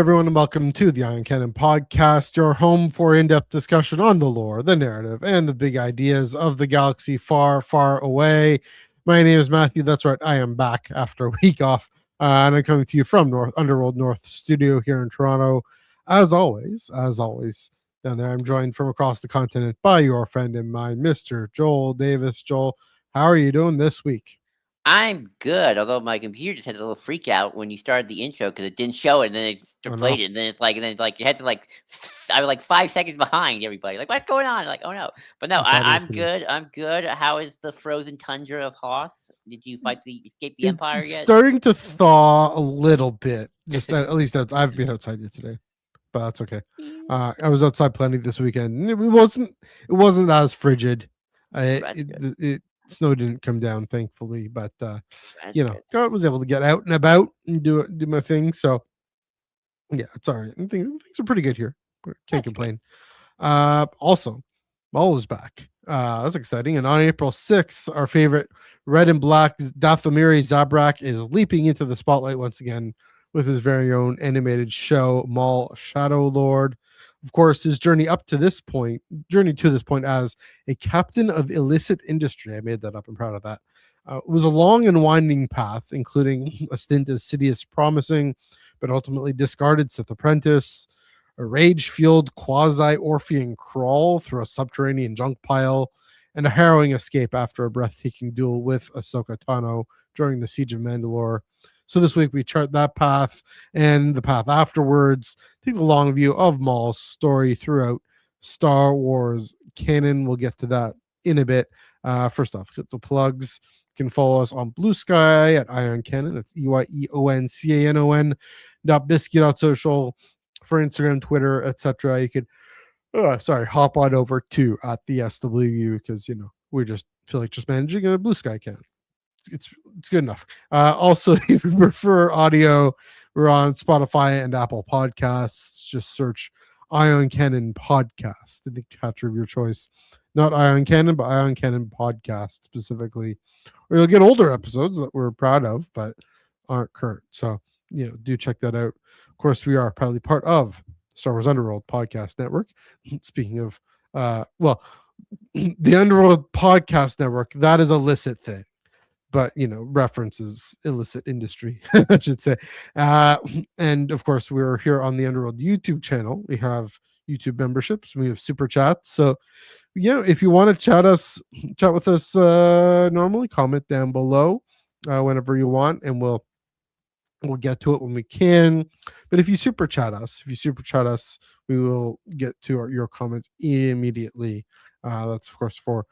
everyone, and welcome to the Iron Canon podcast, your home for in-depth discussion on the lore, the narrative, and the big ideas of the galaxy far, far away. My name is Matthew. That's right, I am back after a week off, and I'm coming to you from Underworld North Studio here in Toronto. As always, down there, I'm joined from across the continent by your friend and mine, Mr. Joel Davis. Joel, how are you doing this week? I'm good, although my computer just had a little freak out when you started the intro because it didn't show it, and then it Oh, played no. it, and then you had to I was like 5 seconds behind everybody. Like, what's going on? Like, oh no, but no, Just audio I'm thing. good. I'm good. How is the frozen tundra of Hoth? Did you escape the Empire It's yet? starting to thaw a little bit. Just at least I've been outside yet today, but that's okay. I was outside plenty this weekend, and it wasn't as frigid. That's good. It snow didn't come down, thankfully, but That's good. God was able to get out and about and do my thing. So yeah, it's all right. Things are pretty good here. Can't That's complain. Also, Maul is back. That's exciting. And on April 6th, our favorite red and black Dathomiri Zabrak is leaping into the spotlight once again with his very own animated show, Maul Shadow Lord. Of course, his journey to this point as a captain of illicit industry. I made that up. I'm proud of that. It was a long and winding path, including a stint as Sidious promising, but ultimately discarded Sith Apprentice, a rage-fueled quasi-Orphean crawl through a subterranean junk pile, and a harrowing escape after a breathtaking duel with Ahsoka Tano during the Siege of Mandalore. So this week we chart that path and the path afterwards, take the long view of Maul's story throughout Star Wars canon. We'll get to that in a bit. First off, get the plugs. You can follow us on Blue Sky at Ion Canon. That's EYEONCANON. Biscuit.social for Instagram, Twitter, etc. You could hop on over to at the SWU because we just feel like just managing a Blue Sky account. It's good enough. Also, if you prefer audio, we're on Spotify and Apple Podcasts. Just search Ion Canon Podcast, the catcher of your choice. Not Ion Canon, but Ion Canon Podcast specifically. Or you'll get older episodes that we're proud of, but aren't current. So, do check that out. Of course, we are proudly part of Star Wars Underworld Podcast Network. Speaking of, the Underworld Podcast Network, that is a illicit thing. But references illicit industry, I should say. And of course, we're here on the Underworld YouTube channel. We have YouTube memberships. We have super chats. So, if you want to chat with us normally, comment down below whenever you want, and we'll get to it when we can. But if you super chat us, we will get to your comments immediately. That's of course for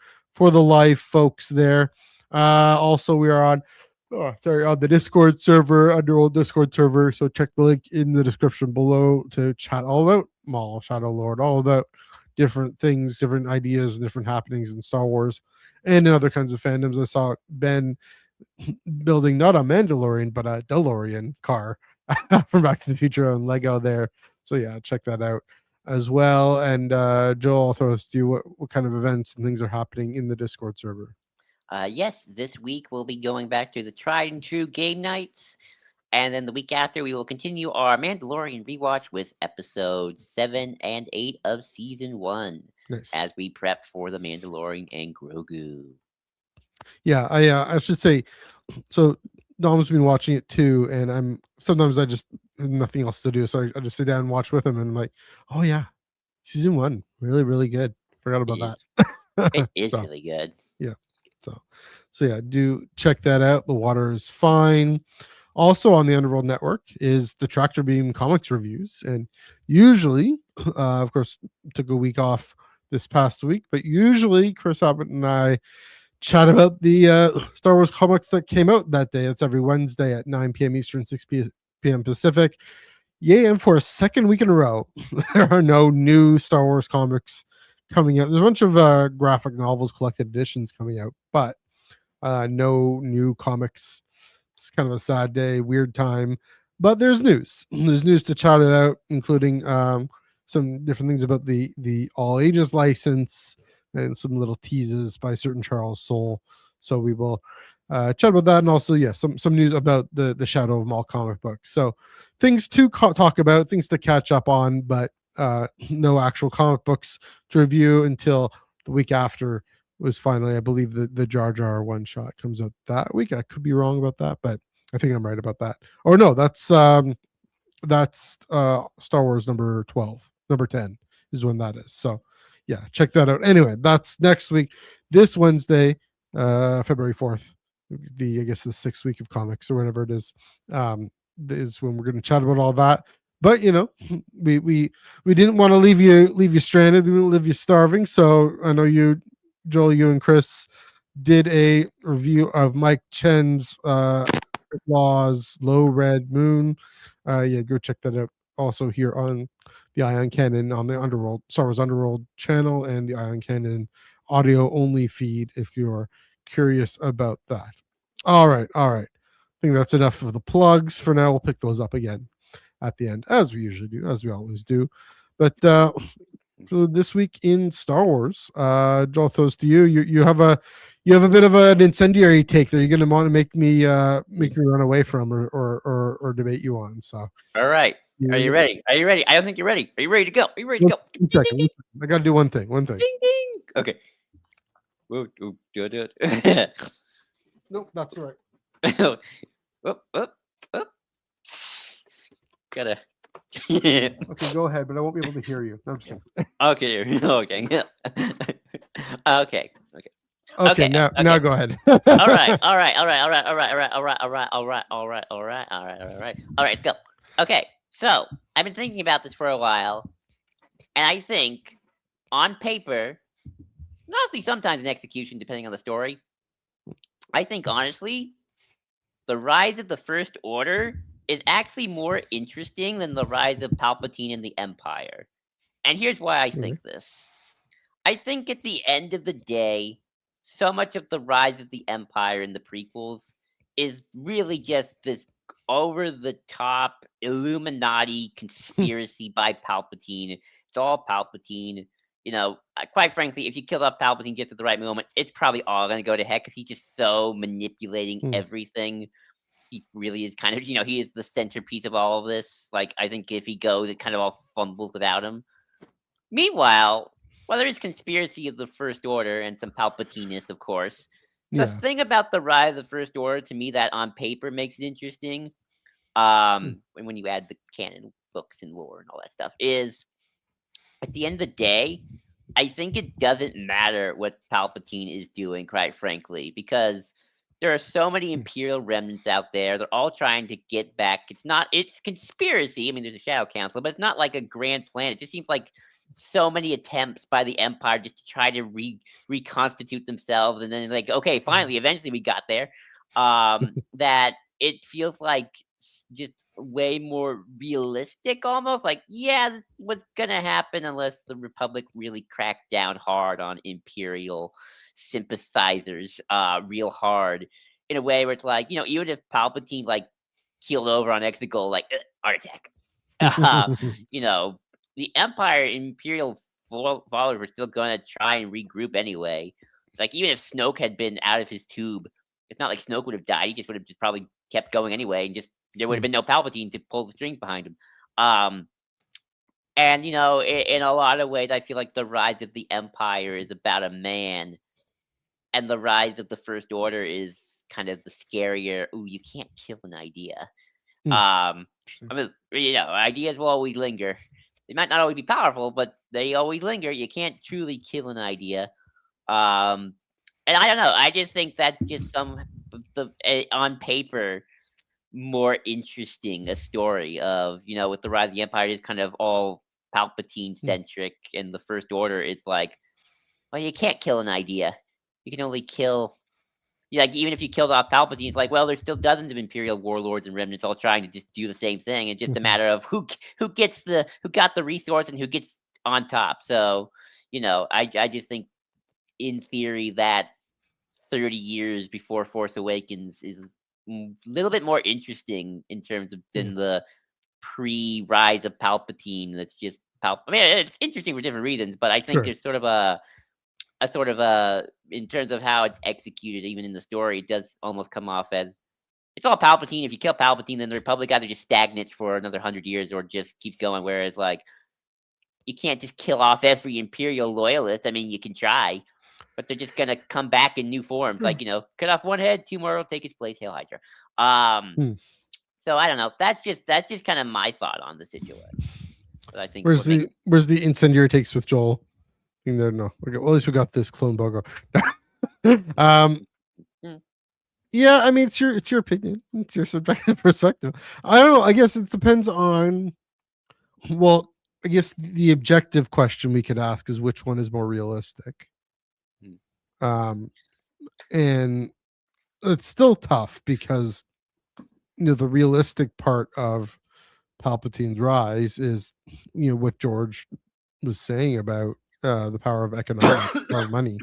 the live folks there. Also, we are on the Discord server, Underworld Discord server. So check the link in the description below to chat all about Maul Shadow Lord, all about different things, different ideas, different happenings in Star Wars and in other kinds of fandoms. I saw Ben building not a Mandalorian but a DeLorean car from Back to the Future on Lego there. So yeah, check that out as well. And Joel, I'll throw this to you. What kind of events and things are happening in the Discord server? Yes, this week we'll be going back to the tried and true game nights. And then the week after, we will continue our Mandalorian rewatch with episodes 7 and 8 of season 1. Nice. As we prep for the Mandalorian and Grogu. Yeah, I should say, so Dom's been watching it too, and sometimes I just have nothing else to do, so I just sit down and watch with him, and I'm like, oh yeah, season 1, really, really good. Forgot about that. It is really good. Yeah. So yeah, do check that out. The water is fine. Also on the Underworld Network is the Tractor Beam Comics reviews, and usually, of course, took a week off this past week, but usually Chris Abbott and I chat about the Star Wars comics that came out that day. It's every Wednesday at 9 p.m. Eastern, 6 p.m. Pacific. Yay, and for a second week in a row, there are no new Star Wars comics coming out. There's a bunch of graphic novels, collected editions coming out, but no new comics. It's kind of a sad day, weird time, but there's news. There's news to chat about, including some different things about the all ages license and some little teases by certain Charles Soule. So we will chat about that, and also some news about the Shadow of Maul comic book. So things to talk about, things to catch up on, but no actual comic books to review until the week after was finally, I believe, the Jar Jar one shot comes out that week. I could be wrong about that, but I think I'm right about that. Or no, that's Star Wars number 12, number 10 is when that is. So yeah, check that out. Anyway, that's next week. This Wednesday, February 4th, I guess the 6th week of comics or whatever it is when we're going to chat about all that. But we didn't want to leave you stranded. We didn't leave you starving. So I know you, Joel, you and Chris did a review of Mike Chen's Law's Low Red Moon. Go check that out. Also here on the Ion Canon on the Star Wars Underworld channel and the Ion Canon audio only feed if you're curious about that. All right. I think that's enough of the plugs for now. We'll pick those up again at the end, as we usually do, as we always do. But so this week in Star Wars, Joel, throws to you. You have a bit of an incendiary take that you're going to want to make me run away from or debate you on. So, all right. Are you ready? Are you ready? I don't think you're ready. Are you ready to go? Are you ready to go? One second. I got to do one thing. Ding, ding. Okay. Whoa, do it. Nope, that's right. Up. Gotta. Okay, go ahead, but I won't be able to hear you. No, I'm just kidding. Okay. Okay, now go ahead. All right. Let's go. Okay, so I've been thinking about this for a while, and I think on paper, honestly, sometimes in execution, depending on the story, I think honestly, the rise of the First Order is actually more interesting than the rise of Palpatine and the Empire. And here's why I think this. I think at the end of the day, so much of the rise of the Empire in the prequels is really just this over-the-top Illuminati conspiracy by Palpatine. It's all Palpatine. Quite frankly, if you kill off Palpatine just at the right moment, it's probably all going to go to heck because he's just so manipulating everything. He really is kind of, he is the centerpiece of all of this. Like, I think if he goes, it kind of all fumbles without him. Meanwhile, there is conspiracy of the First Order and some Palpatiness, of course. The thing about the rise of the First Order, to me, that on paper makes it interesting, when you add the canon books and lore and all that stuff, is at the end of the day, I think it doesn't matter what Palpatine is doing, quite frankly, because there are so many Imperial remnants out there. They're all trying to get back. It's conspiracy. I mean, there's a Shadow Council, but it's not like a grand plan. It just seems like so many attempts by the Empire just to try to reconstitute themselves. And then like, okay, finally, eventually we got there. That it feels like just way more realistic almost. Like, yeah, what's going to happen unless the Republic really cracked down hard on Imperial sympathizers real hard in a way where it's like, even if Palpatine like keeled over on Exegol, like heart attack, the Empire Imperial followers were still going to try and regroup anyway. Like, even if Snoke had been out of his tube, it's not like Snoke would have died. He just would have just probably kept going anyway, and just there would have been no Palpatine to pull the strings behind him. And in a lot of ways, I feel like the rise of the Empire is about a man, and the rise of the First Order is kind of the scarier. Ooh, you can't kill an idea. I mean, ideas will always linger. They might not always be powerful, but they always linger. You can't truly kill an idea. And I don't know. I just think that's just on paper more interesting a story of, with the rise of the Empire is kind of all Palpatine centric, and the First Order is like, well, you can't kill an idea. You can only kill. Like, even if you killed off Palpatine, it's like, well, there's still dozens of Imperial warlords and remnants all trying to just do the same thing. It's just a matter of who got the resource and who gets on top. So, I just think, in theory, that 30 years before Force Awakens is a little bit more interesting in terms of than the pre-rise of Palpatine. That's just I mean, it's interesting for different reasons, but I think there's sort of a sort of in terms of how it's executed, even in the story, it does almost come off as it's all Palpatine. If you kill Palpatine, then the Republic either just stagnates for another 100 years or just keeps going. Whereas, like, you can't just kill off every Imperial loyalist. I mean, you can try, but they're just gonna come back in new forms. Like, cut off one head, two more will take its place. Hail Hydra. Hmm. So I don't know. That's just kind of my thought on the situation. But I think Where's the incendiary takes with Joel? No. Okay, well, at least we got this clone Bogo. Yeah, I mean, it's your opinion. It's your subjective perspective. I don't know. I guess it depends on. Well, I guess the objective question we could ask is which one is more realistic. And it's still tough because the realistic part of Palpatine's rise is what George was saying about the power of economics, power of money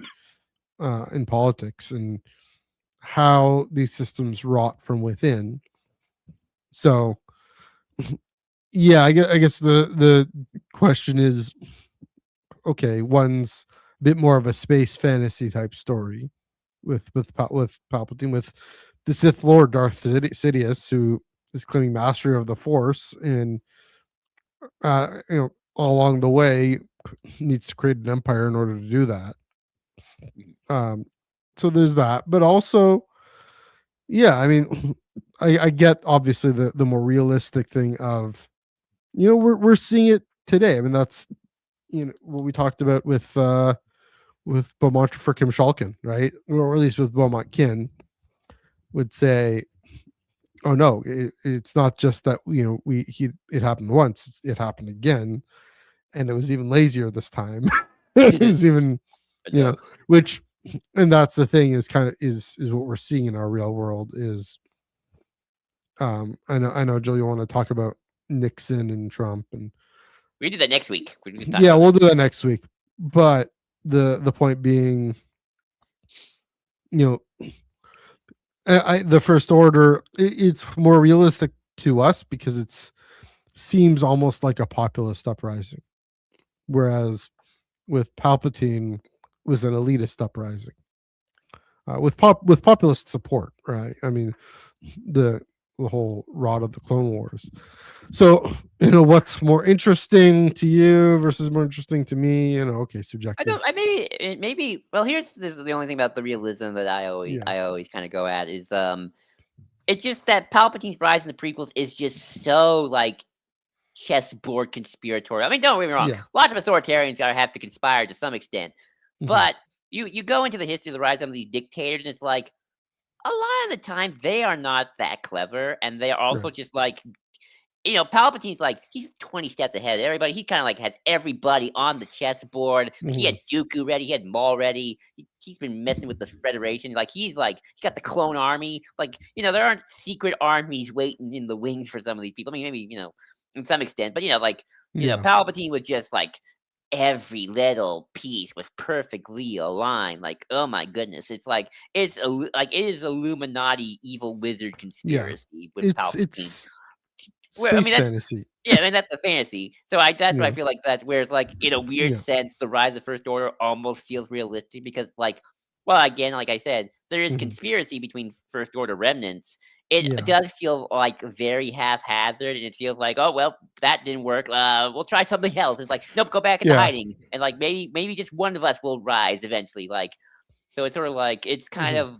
in politics, and how these systems rot from within. So, yeah, I guess the question is, okay, one's a bit more of a space fantasy type story with Palpatine, with the Sith Lord Darth Sidious, who is claiming mastery of the Force, and all along the way needs to create an empire in order to do that. So there's that, but also, yeah, I mean, I get obviously the more realistic thing of, we're seeing it today. I mean, that's what we talked about with Beaumont for Kim Shulkin, right? Or at least with Beaumont Kin would say, oh no, it's not just that it happened once, it happened again, and it was even lazier this time. It was even which, and that's the thing, is kind of is what we're seeing in our real world is I know Joe, you want to talk about Nixon and Trump, and we do that next week. We'll do that next week. But the point being, the First Order, it's more realistic to us because it seems almost like a populist uprising, whereas with Palpatine was an elitist uprising with populist support, right? I mean, the whole rot of the Clone Wars. So, what's more interesting to you versus more interesting to me? Okay, subjective. Maybe. Well, here's the only thing about the realism that I always kind of go at is it's just that Palpatine's rise in the prequels is just so like chessboard conspiratorial. I mean, don't get me wrong. Yeah. Lots of authoritarians gotta have to conspire to some extent, but you go into the history of the rise of some of these dictators, and it's like a lot of the time they are not that clever, and they are also just like, Palpatine's like, he's 20 steps ahead of everybody. He kind of like has everybody on the chessboard. Like, he had Dooku ready, he had Maul ready. He's been messing with the Federation. Like, he got the clone army. Like, there aren't secret armies waiting in the wings for some of these people. I mean, maybe, in some extent, but Palpatine was just like every little piece was perfectly aligned. Like, oh my goodness, it's like it is Illuminati evil wizard conspiracy with Palpatine. It's space fantasy. Yeah, I mean, that's a fantasy. So that's why I feel like that's where it's like, in a weird sense, the rise of the First Order almost feels realistic because, like, well, again, like I said, there is conspiracy between First Order remnants. It does feel like very haphazard, and it feels like, oh well, that didn't work. We'll try something else. It's like, nope, go back into hiding, and like maybe just one of us will rise eventually. Like, so it's sort of like it's kind of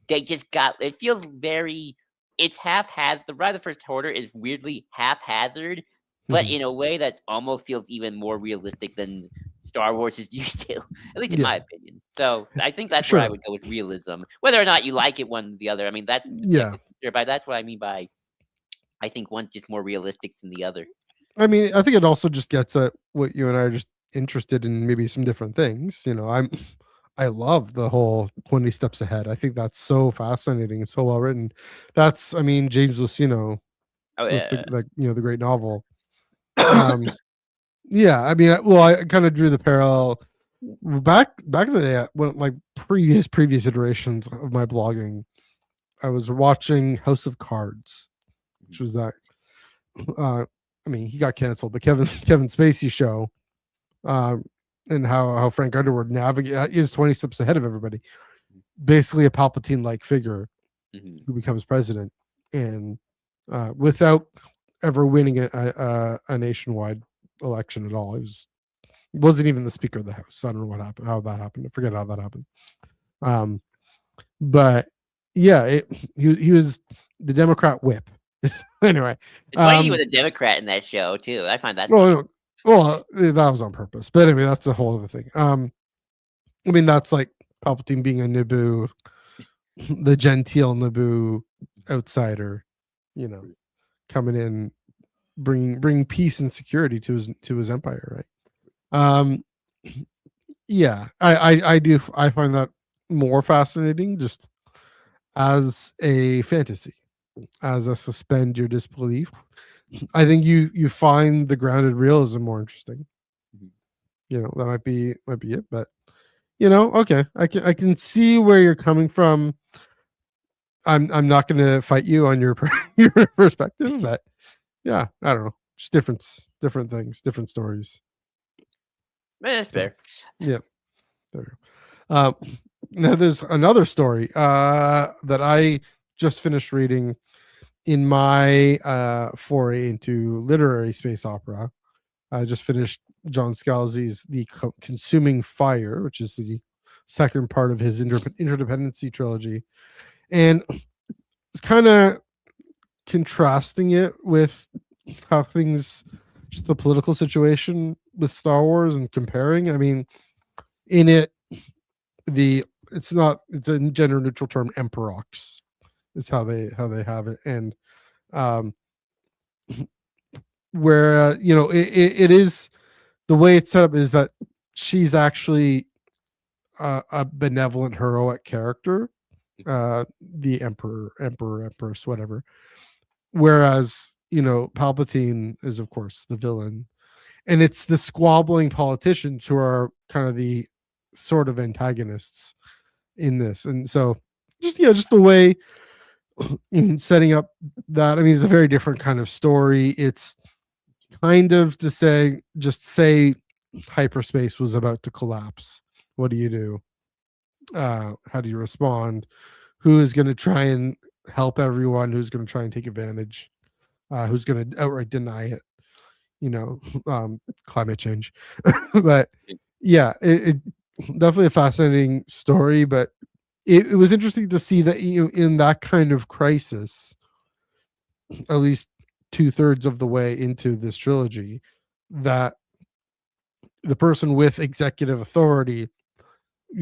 they just got. It feels very. It's haphazard. The rise of the First Order is weirdly haphazard, but in a way that almost feels even more realistic than Star Wars is used to, at least in my opinion. So I think that's where I would go with realism. Whether or not you like it one or the other, I mean, that's but that's what I mean by I think one's just more realistic than the other. I mean, I think it also just gets at what you and I are just interested in, maybe some different things. I love the whole 20 steps ahead. I think that's so fascinating and so well written. That's, I mean, James Luceno, the great novel. Yeah, I mean, I kind of drew the parallel back in the day when, like, previous iterations of my blogging. I was watching House of Cards, which was that. I mean, he got canceled, but Kevin Spacey show. and how Frank Underwood is 20 steps ahead of everybody. Basically, a Palpatine-like figure who becomes president, and without ever winning a nationwide election at all. Wasn't even the Speaker of the House. I don't know how that happened. I forget how that happened. But yeah, he was the Democrat whip. Anyway, It's funny he was a Democrat in that show too. I find that well, funny. that was on purpose. But anyway, that's a whole other thing. I mean, that's like Palpatine being a Naboo, the genteel Naboo outsider, coming in, bringing peace and security to his empire, right? Yeah, I find that more fascinating, just as a fantasy, as a suspend your disbelief. I think you find the grounded realism more interesting. That might be it, but okay, I can see where you're coming from. I'm not going to fight you on your your perspective, but yeah, I don't know, just different things, different stories. That's fair. Yeah, there. Now there's another story that I just finished reading in my foray into literary space opera. I just finished John Scalzi's The Consuming Fire, which is the second part of his interdependency trilogy, and it's kind of contrasting it with how things, just the political situation with Star Wars, and comparing. I mean, in it, it's a gender neutral term, Emperox is how they have it, and where it is, the way it's set up is that she's actually a benevolent heroic character, the empress, whatever, whereas Palpatine is of course the villain, and it's the squabbling politicians who are kind of the sort of antagonists in this. And so just the way in setting up that, I mean, it's a very different kind of story. It's kind of to say hyperspace was about to collapse. What do you do? How do you respond? Who is going to try and help everyone? Who's going to try and take advantage? Who's going to outright deny it? Climate change. But yeah, it definitely a fascinating story, but it was interesting to see that in that kind of crisis, at least 2/3 of the way into this trilogy, that the person with executive authority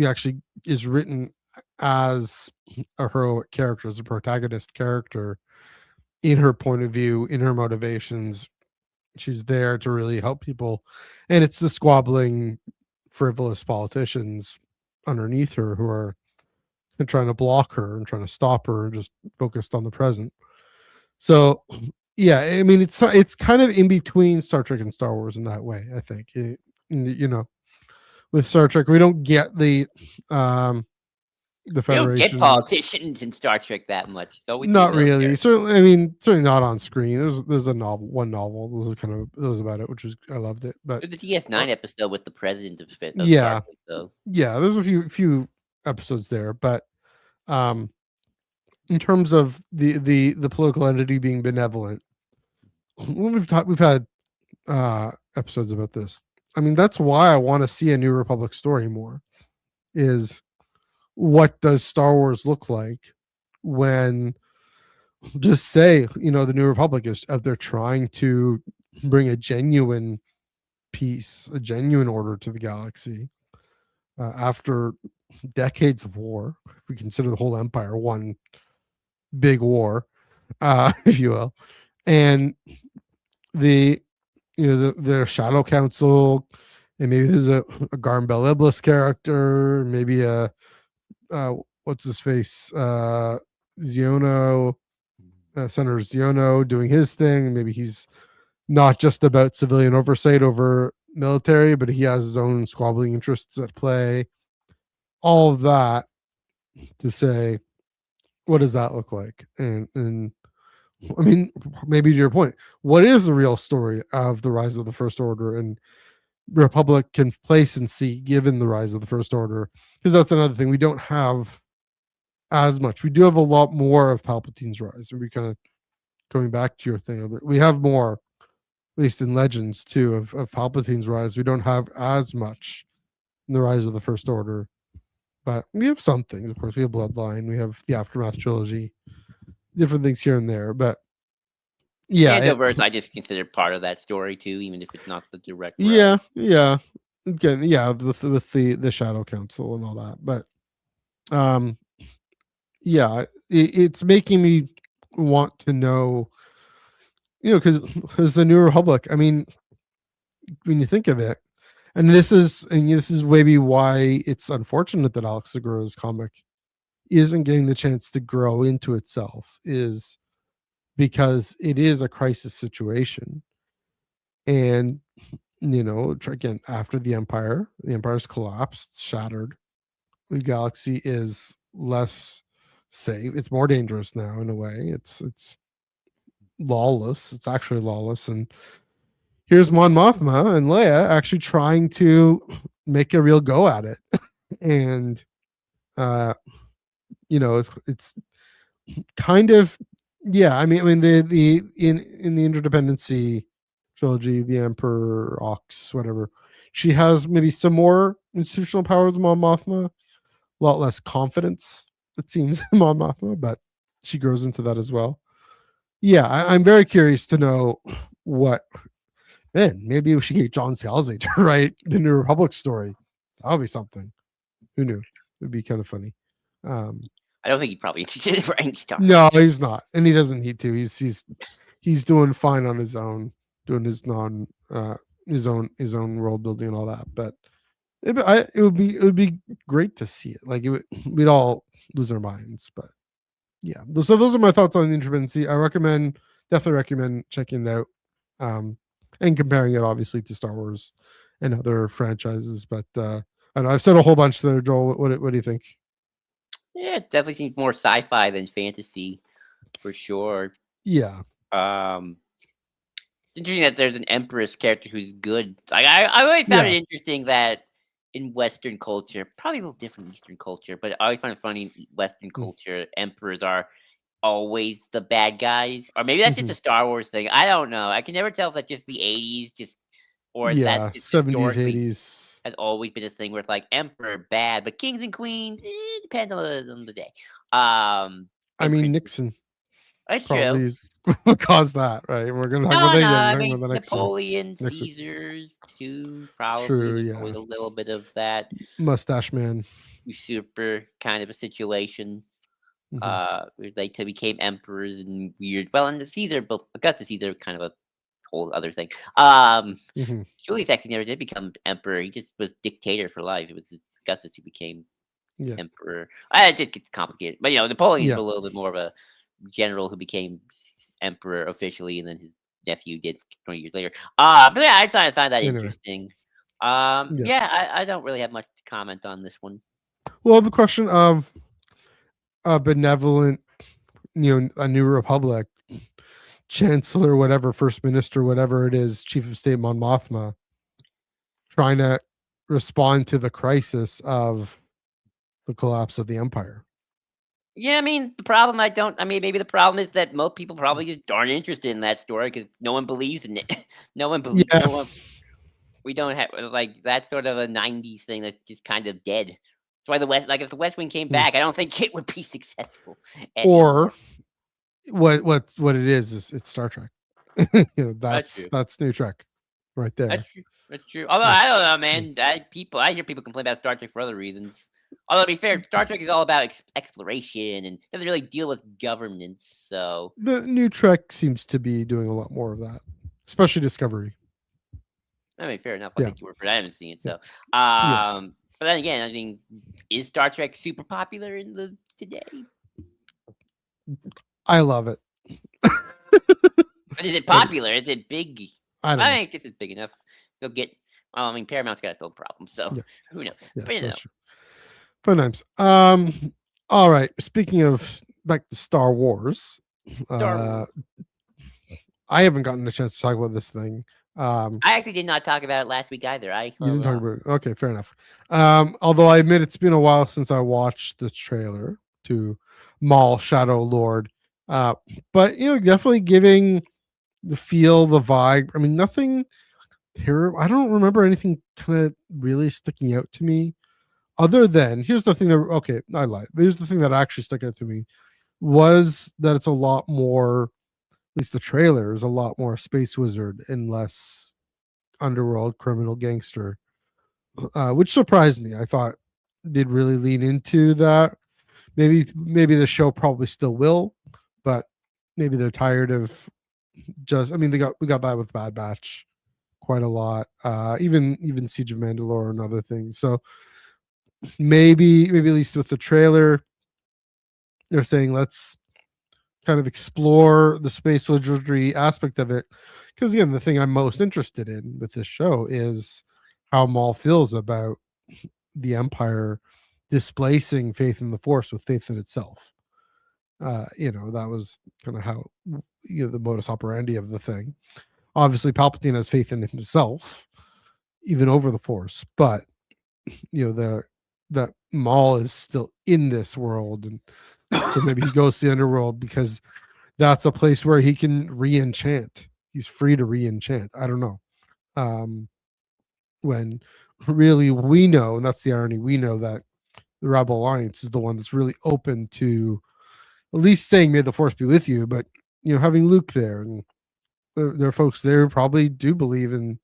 actually is written as a heroic character, as a protagonist character, in her point of view, in her motivations. She's there to really help people, and it's the squabbling, frivolous politicians underneath her who are trying to block her and trying to stop her, and just focused on the present. So yeah, I mean, it's kind of in between Star Trek and Star Wars in that way. I think with Star Trek we don't get the We don't Federation. get politicians in Star Trek that much, so we Not really. Certainly not on screen. There's a novel, one novel. That was about it, which was, I loved it. But there's the DS9 episode with the president of Star yeah, Trek, so yeah, there's a few episodes there, but in terms of the political entity being benevolent, we've had episodes about this. I mean, that's why I want to see a New Republic story more. Is what does Star Wars look like when, just say, the New Republic is out there trying to bring a genuine peace, a genuine order to the galaxy, after decades of war. If we consider the whole empire one big war, if you will, and the Shadow Council, and maybe there's a Garm Bel Iblis character, maybe a what's his face, Ziono, Senator Ziono doing his thing. Maybe he's not just about civilian oversight over military, but he has his own squabbling interests at play. All of that to say, what does that look like? And I mean, maybe to your point, what is the real story of the rise of the First Order, and Republic complacency given the rise of the First Order, because that's another thing we don't have as much. We do have a lot more of Palpatine's rise, and we kind of going back to your thing of it. We have more, at least in Legends too, of Palpatine's rise. We don't have as much in the rise of the First Order, but we have some things. Of course, we have Bloodline, we have the Aftermath trilogy, different things here and there. But yeah, Mandoverse, I just consider part of that story too, even if it's not the direct. yeah, again, yeah, with the Shadow Council and all that. But yeah, it's making me want to know, because the New Republic. I mean, when you think of it, and this is maybe why it's unfortunate that Alex Seguro's comic isn't getting the chance to grow into itself, is because it is a crisis situation. And again, after the Empire's collapsed, shattered, the galaxy is less safe. It's more dangerous now in a way. It's lawless. It's actually lawless. And here's Mon Mothma and Leia actually trying to make a real go at it. And it's kind of, yeah. I mean the in the Interdependency trilogy, the Emperor Ox, whatever, she has maybe some more institutional power than Mon Mothma, a lot less confidence, it seems, in Mon Mothma, but she grows into that as well. Yeah, I'm very curious to know what. Man, maybe we should get John Scalzi to write the New Republic story. That would be something. Who knew? It would be kind of funny. I don't think he'd probably interested in writing Star Wars. No, he's not, and he doesn't need to. He's doing fine on his own, doing his his own world building and all that. But it would be great to see it. Like we'd all lose our minds. But yeah, so those are my thoughts on the Interdependency. I definitely recommend checking it out, and comparing it obviously to Star Wars and other franchises. But I know I've said a whole bunch there, Joel. What do you think? Yeah, it definitely seems more sci-fi than fantasy, for sure. Yeah. It's interesting that there's an Empress character who's good. Like I always found it interesting that in Western culture, probably a little different in Eastern culture, but I always find it funny in Western culture, emperors are always the bad guys. Or maybe that's just a Star Wars thing. I don't know. I can never tell if that's just the 80s, or if that's just 70s, historically 80s. Has always been a thing where it's like emperor bad, but kings and queens, depends on the day. I mean, Nixon That's probably true. caused that, right? We're gonna talk No, about that no. again. I mean, The next Napoleon, one. Caesars, too. Probably. True, There's yeah. always a little bit of that Mustache man. usurper kind of a situation. They became emperors and weird. Well, and the Caesar, but Augustus Caesar, kind of a whole other thing. Julius actually never did become emperor. He just was dictator for life. It was Augustus who became emperor. It just gets complicated. But Napoleon's a little bit more of a general who became emperor officially, and then his nephew did 20 years later. But yeah, I find that interesting. I don't really have much to comment on this one. Well, the question of a benevolent, a new republic chancellor, whatever, first minister, whatever it is, chief of state Mon Mothma, trying to respond to the crisis of the collapse of the empire. Yeah, I mean, maybe the problem is that most people probably just aren't interested in that story because no one believes in it. No one believes. Yeah. We don't have that's sort of a '90s thing that's just kind of dead. That's why if the West Wing came back, I don't think it would be successful. Or what it is it's Star Trek. That's New Trek, right there. That's true. Although I don't know, man. I hear people complain about Star Trek for other reasons. Although to be fair, Star Trek is all about exploration and doesn't really deal with governance. So the New Trek seems to be doing a lot more of that, especially Discovery. I mean, fair enough. I think you were, but I haven't seen it. So, but then again, I mean, is Star Trek super popular in today? I love it. But is it popular? Is it big? I guess it's big enough. They'll get. Well, I mean, Paramount's got its own problems, so who knows? That's true. Fun times. All right. Speaking of back to Star Wars, I haven't gotten a chance to talk about this thing, I actually did not talk about it last week either. You didn't talk about it. Okay, fair enough. Although I admit it's been a while since I watched the trailer to Maul Shadow Lord. Uh, but definitely giving the feel, the vibe. I mean, nothing terrible. I don't remember anything kind of really sticking out to me. Other than here's the thing that I lied. Here's the thing that actually stuck out to me was that it's a lot more. At least the trailer is a lot more space wizard and less underworld criminal gangster, which surprised me. I thought they'd really lean into that. Maybe the show probably still will, but maybe they're tired of just. I mean, we got that with Bad Batch quite a lot. Even Siege of Mandalore and other things. So maybe at least with the trailer, they're saying let's kind of explore the space wizardry aspect of it. Because again, the thing I'm most interested in with this show is how Maul feels about the Empire displacing faith in the Force with faith in itself. That was kind of how the modus operandi of the thing. Obviously, Palpatine has faith in himself, even over the Force, but that Maul is still in this world, and so maybe he goes to the underworld because that's a place where he can re-enchant. He's free to re-enchant. I don't know. When really we know, and that's the irony, we know that the Rebel Alliance is the one that's really open to at least saying "May the Force be with you," but having Luke there, and there are folks there who probably do believe in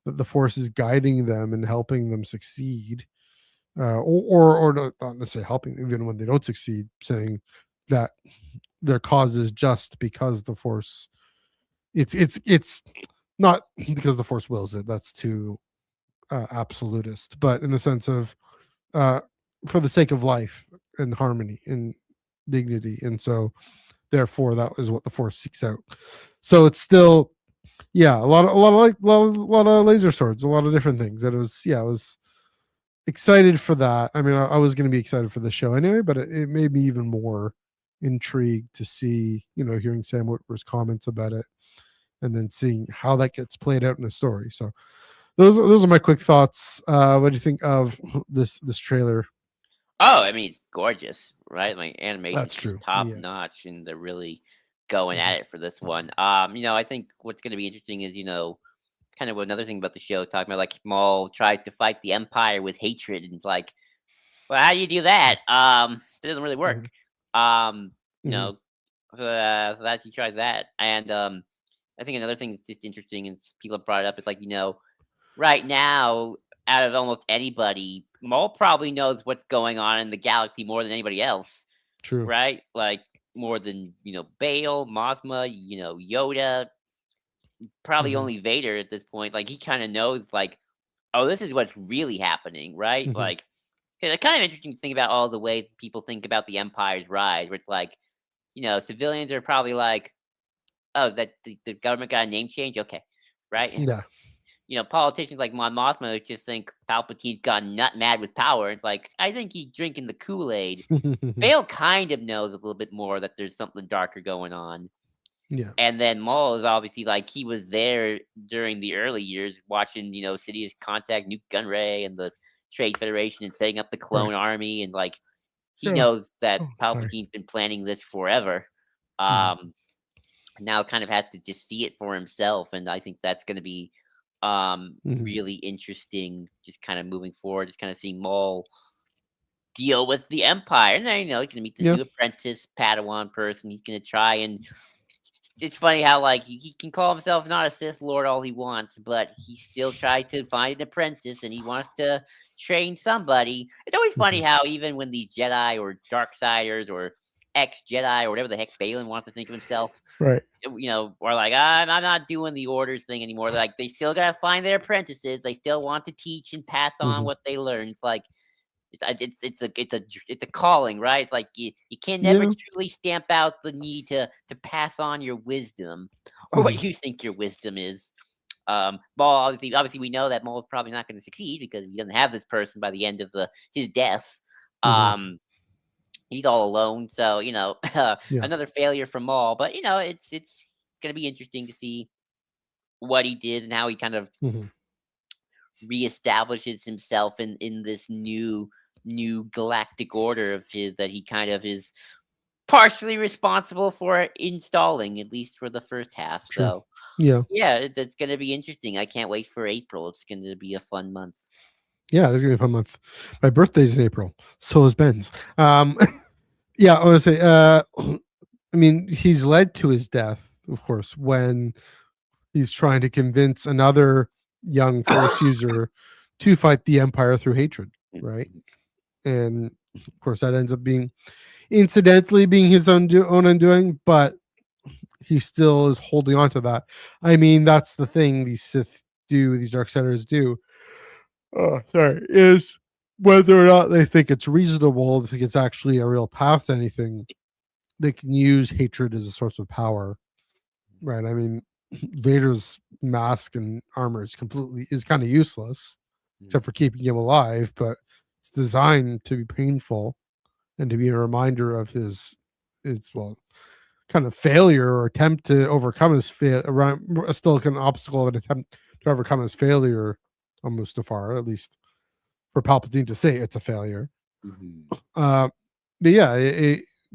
that the Force is guiding them and helping them succeed, or not necessarily helping even when they don't succeed, saying that their cause is just because the Force. It's not because the Force wills it. That's too absolutist, but in the sense of for the sake of life and harmony and dignity, and so therefore that is what the Force seeks out. So it's still, yeah, a lot of laser swords, a lot of different things. And I was excited for that. I mean, I was going to be excited for the show anyway, but it made me even more intrigued to see, hearing Sam Witwer's comments about it, and then seeing how that gets played out in the story. So those are my quick thoughts. What do you think of this trailer? Oh, I mean, it's gorgeous, right? Like That's animation's just true. top Yeah. notch, and they're really going Mhm. at it for this one. I think what's going to be interesting is kind of another thing about the show, talking about like Maul tries to fight the Empire with hatred, and it's like, well, how do you do that? It doesn't really Mhm. work. Um, you Mhm. know, so that he tried that, and I think another thing that's just interesting, and people have brought it up, is like right now, out of almost anybody, Maul probably knows what's going on in the galaxy more than anybody else, True. right? Like more than Bale, Mothma, Yoda, probably Mhm. only Vader at this point. Like he kind of knows, like, oh, this is what's really happening, right? Mhm. Like, 'cause it's kind of interesting to think about all the ways people think about the Empire's rise, where it's like, civilians are probably like, oh, that the government got a name change, okay, right? Yeah. Politicians like Mon Mothma just think Palpatine's gone nut mad with power. It's like, I think he's drinking the Kool-Aid. Bale kind of knows a little bit more that there's something darker going on. Yeah. And then Maul is obviously like he was there during the early years watching, Sidious contact Nuke Gunray and the Trade Federation and setting up the Right. clone army, and like he Yeah. knows that Oh, sorry. Palpatine's been planning this forever. Mhm. Um Now kind of has to just see it for himself, and I think that's going to be Mhm. really interesting, just kind of moving forward, just kind of seeing Maul deal with the Empire. And then he's going to meet this Yeah. new apprentice Padawan person. He's going to try, and it's funny how like he can call himself not a Sith Lord all he wants, but he still tries to find an apprentice, and he wants to train somebody. It's always funny Mhm. how even when these Jedi or Darksiders or ex Jedi or whatever the heck Balin wants to think of himself, Right. or like, I'm not doing the orders thing anymore. They're like, they still gotta find their apprentices. They still want to teach and pass on Mhm. what they learn. It's like it's a calling, right? It's like you can never Yeah. truly stamp out the need to pass on your wisdom or Mhm. what you think your wisdom is. Maul obviously we know that Maul is probably not going to succeed because he doesn't have this person by the end of his death. Mhm. Um, he's all alone, so Yeah. another failure from Maul. But it's gonna be interesting to see what he did and how he kind of Mhm. reestablishes himself in this new galactic order of his that he kind of is partially responsible for installing, at least for the first half. True. So Yeah. yeah, it's going to be interesting. I can't wait for April. It's going to be a fun month. Yeah, it's gonna be a fun month. My birthday's in April. So is Ben's. Yeah, I was say, I mean, he's led to his death, of course, when he's trying to convince another young force user to fight the Empire through hatred, right? And of course, that ends up being incidentally being his own undoing, but he still is holding on to that. I mean, that's the thing these Sith do, these Darksiders do. Sorry, is whether or not they think it's reasonable, they think it's actually a real path to anything, they can use hatred as a source of power, right? I mean, Vader's mask and armor is kind of useless, except for keeping him alive, but it's designed to be painful and to be a reminder of his well, kind of failure or attempt to overcome his still an obstacle of an attempt to overcome his failure on Mustafar, at least for Palpatine to say it's a failure. Mhm. Uh, but yeah,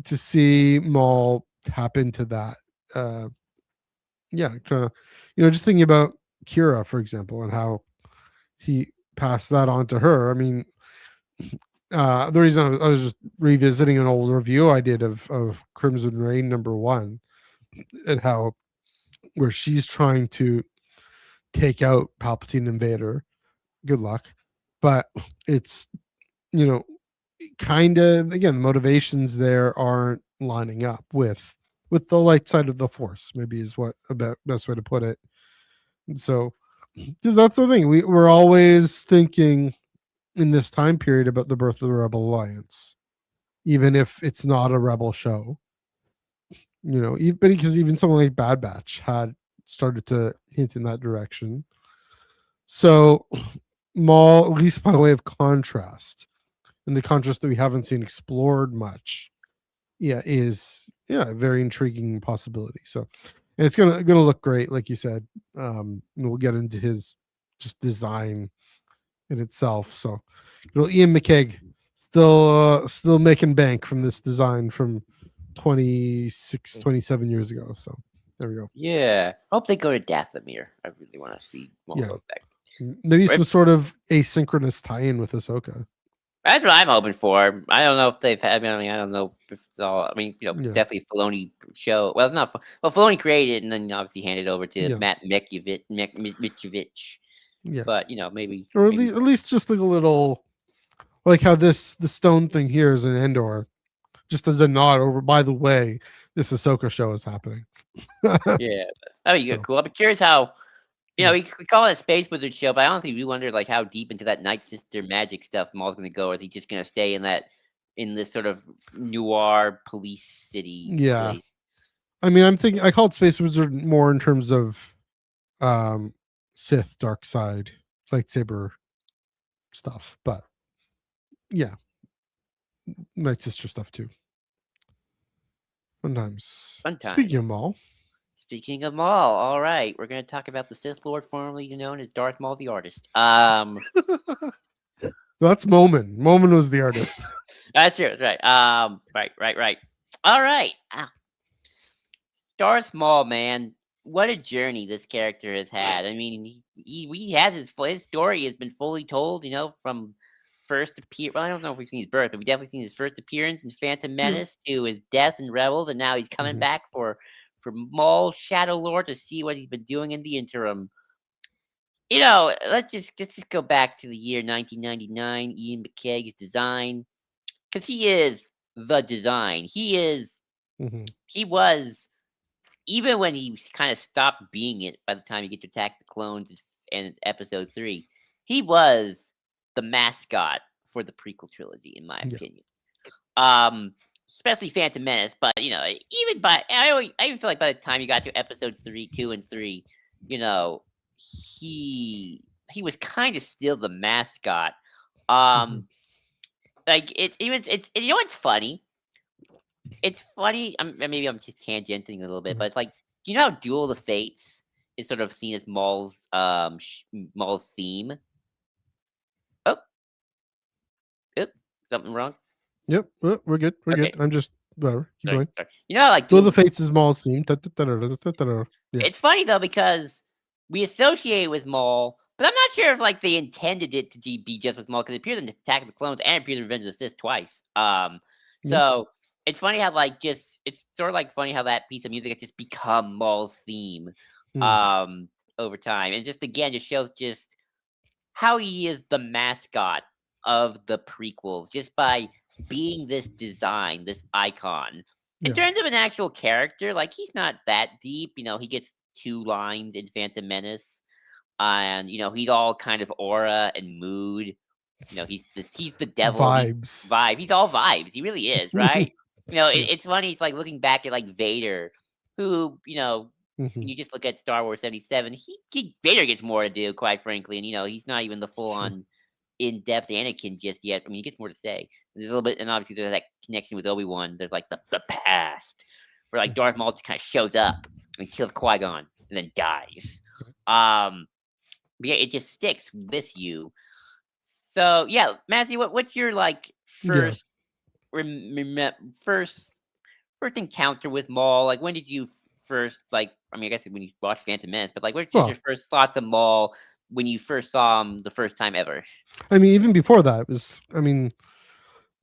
to see Maul tap into that, yeah, kind of, just thinking about Kira, for example, and how he passed that on to her. I mean, the reason I was just revisiting an old review I did of Crimson Reign #1, and how where she's trying to take out Palpatine and Vader. Good luck, but it's you know kind of, again, the motivations there aren't lining up with the light side of the Force. Maybe is what about best way to put it. And so, because that's the thing, we're always thinking in this time period about the birth of the Rebel Alliance, even if it's not a Rebel show. Even because even something like Bad Batch had started to hint in that direction. So Maul, at least by way of contrast, and the contrast that we haven't seen explored much, is a very intriguing possibility. So, and it's gonna look great, like you said. And we'll get into his just design in itself. So, Ian McKegg still making bank from this design from 27 years ago. So there we go. Yeah, hope they go to Dathomir. I really want to see Maul Yeah, go back. maybe Right. some sort of asynchronous tie-in with Ahsoka. That's what I'm hoping for. I don't know if they've had. I mean, I don't know if it's all. I mean, Yeah, definitely Filoni show. Well, not well. Filoni created it and then obviously handed over to yeah, Matt Mikovich. yeah. But maybe Or maybe at least just like a little, like how the stone thing here is in Endor, just as a nod. Over, by the way, this Ahsoka show is happening. yeah. Oh, you So cool. I'm curious how yeah. we call it a space wizard show, but I honestly we wonder like how deep into that Night Sister magic stuff Maul's going to go, or is he just going to stay in this sort of noir police city Yeah. place? I mean, I'm thinking I call it Space Wizard more in terms of um Sith dark side lightsaber stuff, but yeah, Night Sister stuff too. Sometimes. Fun time. Speaking of Maul, Speaking of Maul, all right, we're going to talk about the Sith Lord formerly known as Darth Maul the artist. that's Momin. Momin was the artist. That's it, right. Right. All right. Darth Maul, man, what a journey this character has had. I mean, we had his story has been fully told. From first appear. Well, I don't know if we've seen his birth, but we definitely seen his first appearance in Phantom Yeah. Menace to his death in Rebels, and now he's coming Mhm. back for Maul Shadow Lord to see what he's been doing in the interim. Let's just go back to the year 1999. Ian McKegg's design, because he is the design. Mhm. He was, even when he kind of stopped being it by the time you get to Attack the Clones and Episode 3, he was the mascot for the prequel trilogy, in my Yeah. opinion. Especially Phantom Menace, but even I even feel like by the time you got to Episodes 3, 2, and 3, you know, he was kind of still the mascot. Mhm. Um, like it's what's funny? It's funny. Maybe I'm just tangenting a little bit, Mhm. but it's like, do you know how Duel of the Fates is sort of seen as Maul's theme. Oh, oop, something wrong. Yep, we're good. We're Okay, good. I'm just whatever. Keep going. sorry. You know, how, like Duel of the Duel. Fates is Maul's theme. Yeah. It's funny though because we associate it with Maul, but I'm not sure if like they intended it to be just with Maul because it appears in Attack of the Clones and it appears in Revenge of the Sith twice. Yeah. So it's funny how like it's sort of like funny how that piece of music has just become Maul's theme, over time, and just again just shows just how he is the mascot of the prequels just by being this design, this icon. In Yeah. terms of an actual character, like he's not that deep. You know, he gets 2 lines in Phantom Menace, and you know he's all kind of aura and mood. You know, he's the devil. Vibes. He's all vibes. He really is, right? You know, it's funny. It's like looking back at like Vader, who when you just look at Star Wars 77, Vader gets more to do, quite frankly, and you know he's not even the full on in depth Anakin just yet. I mean, he gets more to say. There's a little bit, and obviously there's that connection with Obi-Wan. There's like the past, where like Darth Maul just kind of shows up and kills Qui-Gon and then dies. But yeah, it just sticks with you. So yeah, Matthew, what's your like first first encounter with Maul? Like when did you first like? I mean, I guess when you watched Phantom Menace, but like, what was your first thoughts of Maul when you first saw him the first time ever? I mean, even before that, it was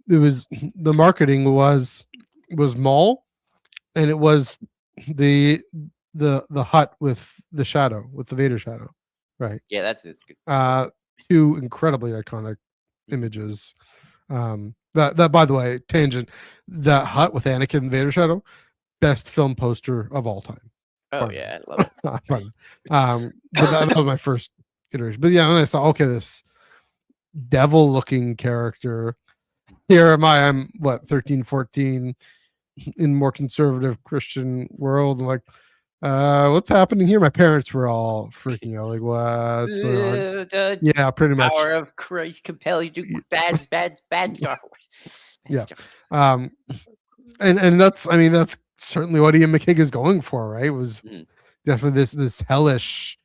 the marketing was Maul, and it was the hut with the shadow, with the Vader shadow, right? Yeah, that's good. 2 incredibly iconic images. That by the way, tangent, that hut with Anakin and Vader shadow, best film poster of all time. Oh yeah, I love it. But that was my first iteration. But yeah, then I saw, okay, this devil looking character. Here am I, I'm what, 13, 14, in more conservative Christian world. I'm like, what's happening here? My parents were all freaking out, like, what's going on? Yeah, pretty much. Power of Christ compel you to do bad Star Wars. Yeah. And that's, I mean, that's certainly what Ian McKick is going for, right? It was definitely this hellish,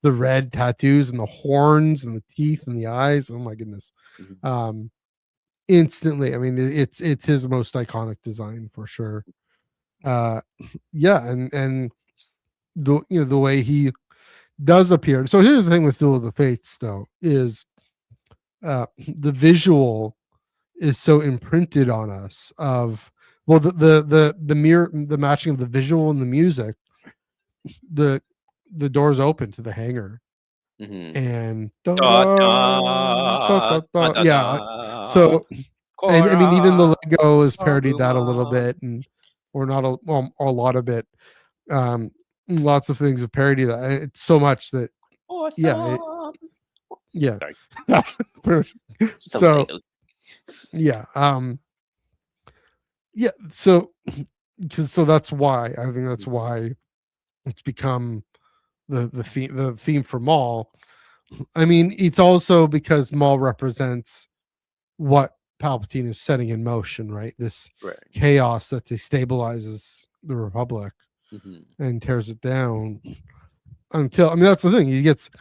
the red tattoos and the horns and the teeth and the eyes. Oh my goodness. Instantly, I mean, it's his most iconic design for sure. Yeah, and the way he does appear. So here's the thing with Duel of the Fates, though, is the visual is so imprinted on us of, well, the matching of the visual and the music, the doors open to the hangar, and yeah, so and I mean even the Lego is parodied that a little bit, and or not a lot of it. Lots of things have parodied that. It's so much that yeah, so yeah, yeah, so that's why I think that's why it's become the theme for Maul. I mean, it's also because Maul represents what Palpatine is setting in motion, right? This chaos that destabilizes the Republic and tears it down until, I mean, that's the thing. He gets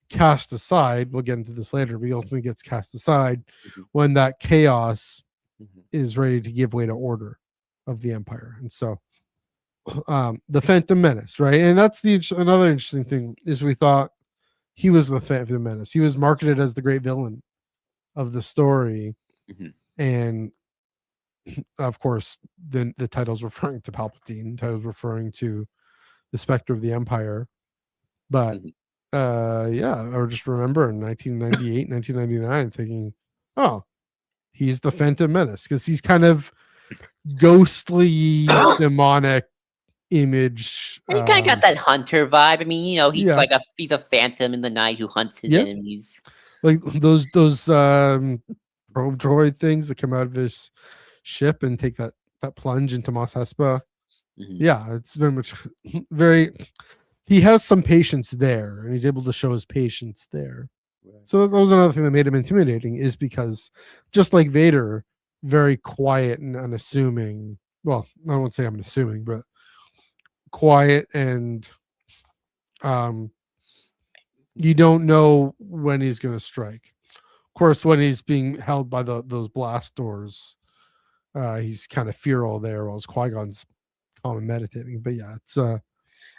cast aside. We'll get into this later, but he ultimately gets cast aside when that chaos is ready to give way to order of the Empire. And so the Phantom Menace, right? And that's another interesting thing is we thought he was the Phantom Menace. He was marketed as the great villain of the story. And of course, the title's referring to Palpatine, the title's referring to the Spectre of the Empire. But yeah, I just remember in 1998, 1999 thinking, oh, he's the Phantom Menace, because he's kind of ghostly, demonic image. And he kind of got that hunter vibe. I mean, you know, he's like he's a phantom in the night who hunts his enemies. Like those probe droid things that come out of his ship and take that plunge into Mos Espa. Yeah, it's very much he has some patience there, and he's able to show his patience there. So that was another thing that made him intimidating, is because just like Vader, very quiet and unassuming. Well, I won't say I'm unassuming, but quiet and Um, you don't know when he's going to strike. Of course, when he's being held by those blast doors, he's kind of fearful there while Qui-Gon's calm and meditating. But yeah,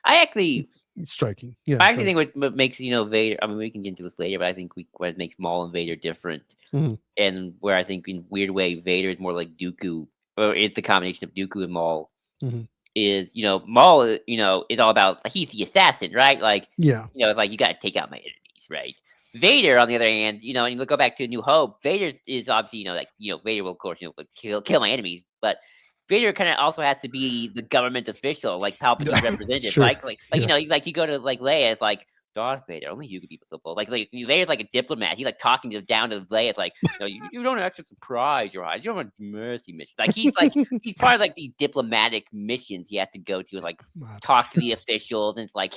I actually it's striking. Yeah, I go actually ahead. think what makes Vader. I mean, we can get into this later, but I think what makes Maul and Vader different, Mhm, and where I think in weird way Vader is more like Dooku, or it's the combination of Dooku and Maul. mhm. Is Maul, is all about like, he's the assassin, right? Like, Yeah, it's like you got to take out my enemies, right? Vader, on the other hand, and you go back to A New Hope. Vader is obviously, like, Vader will of course, like, kill my enemies, but Vader kind of also has to be the government official, like Palpatine's it's representative, true. like Yeah, like you go to like Leia, it's like Darth Vader, only you could be so bold. Like Vader's like a diplomat. He's like talking down to Leia. It's like, you don't actually surprise your eyes. You don't want mercy mission. He's part of like these diplomatic missions he has to go to, like mad. talk to the officials, and it's like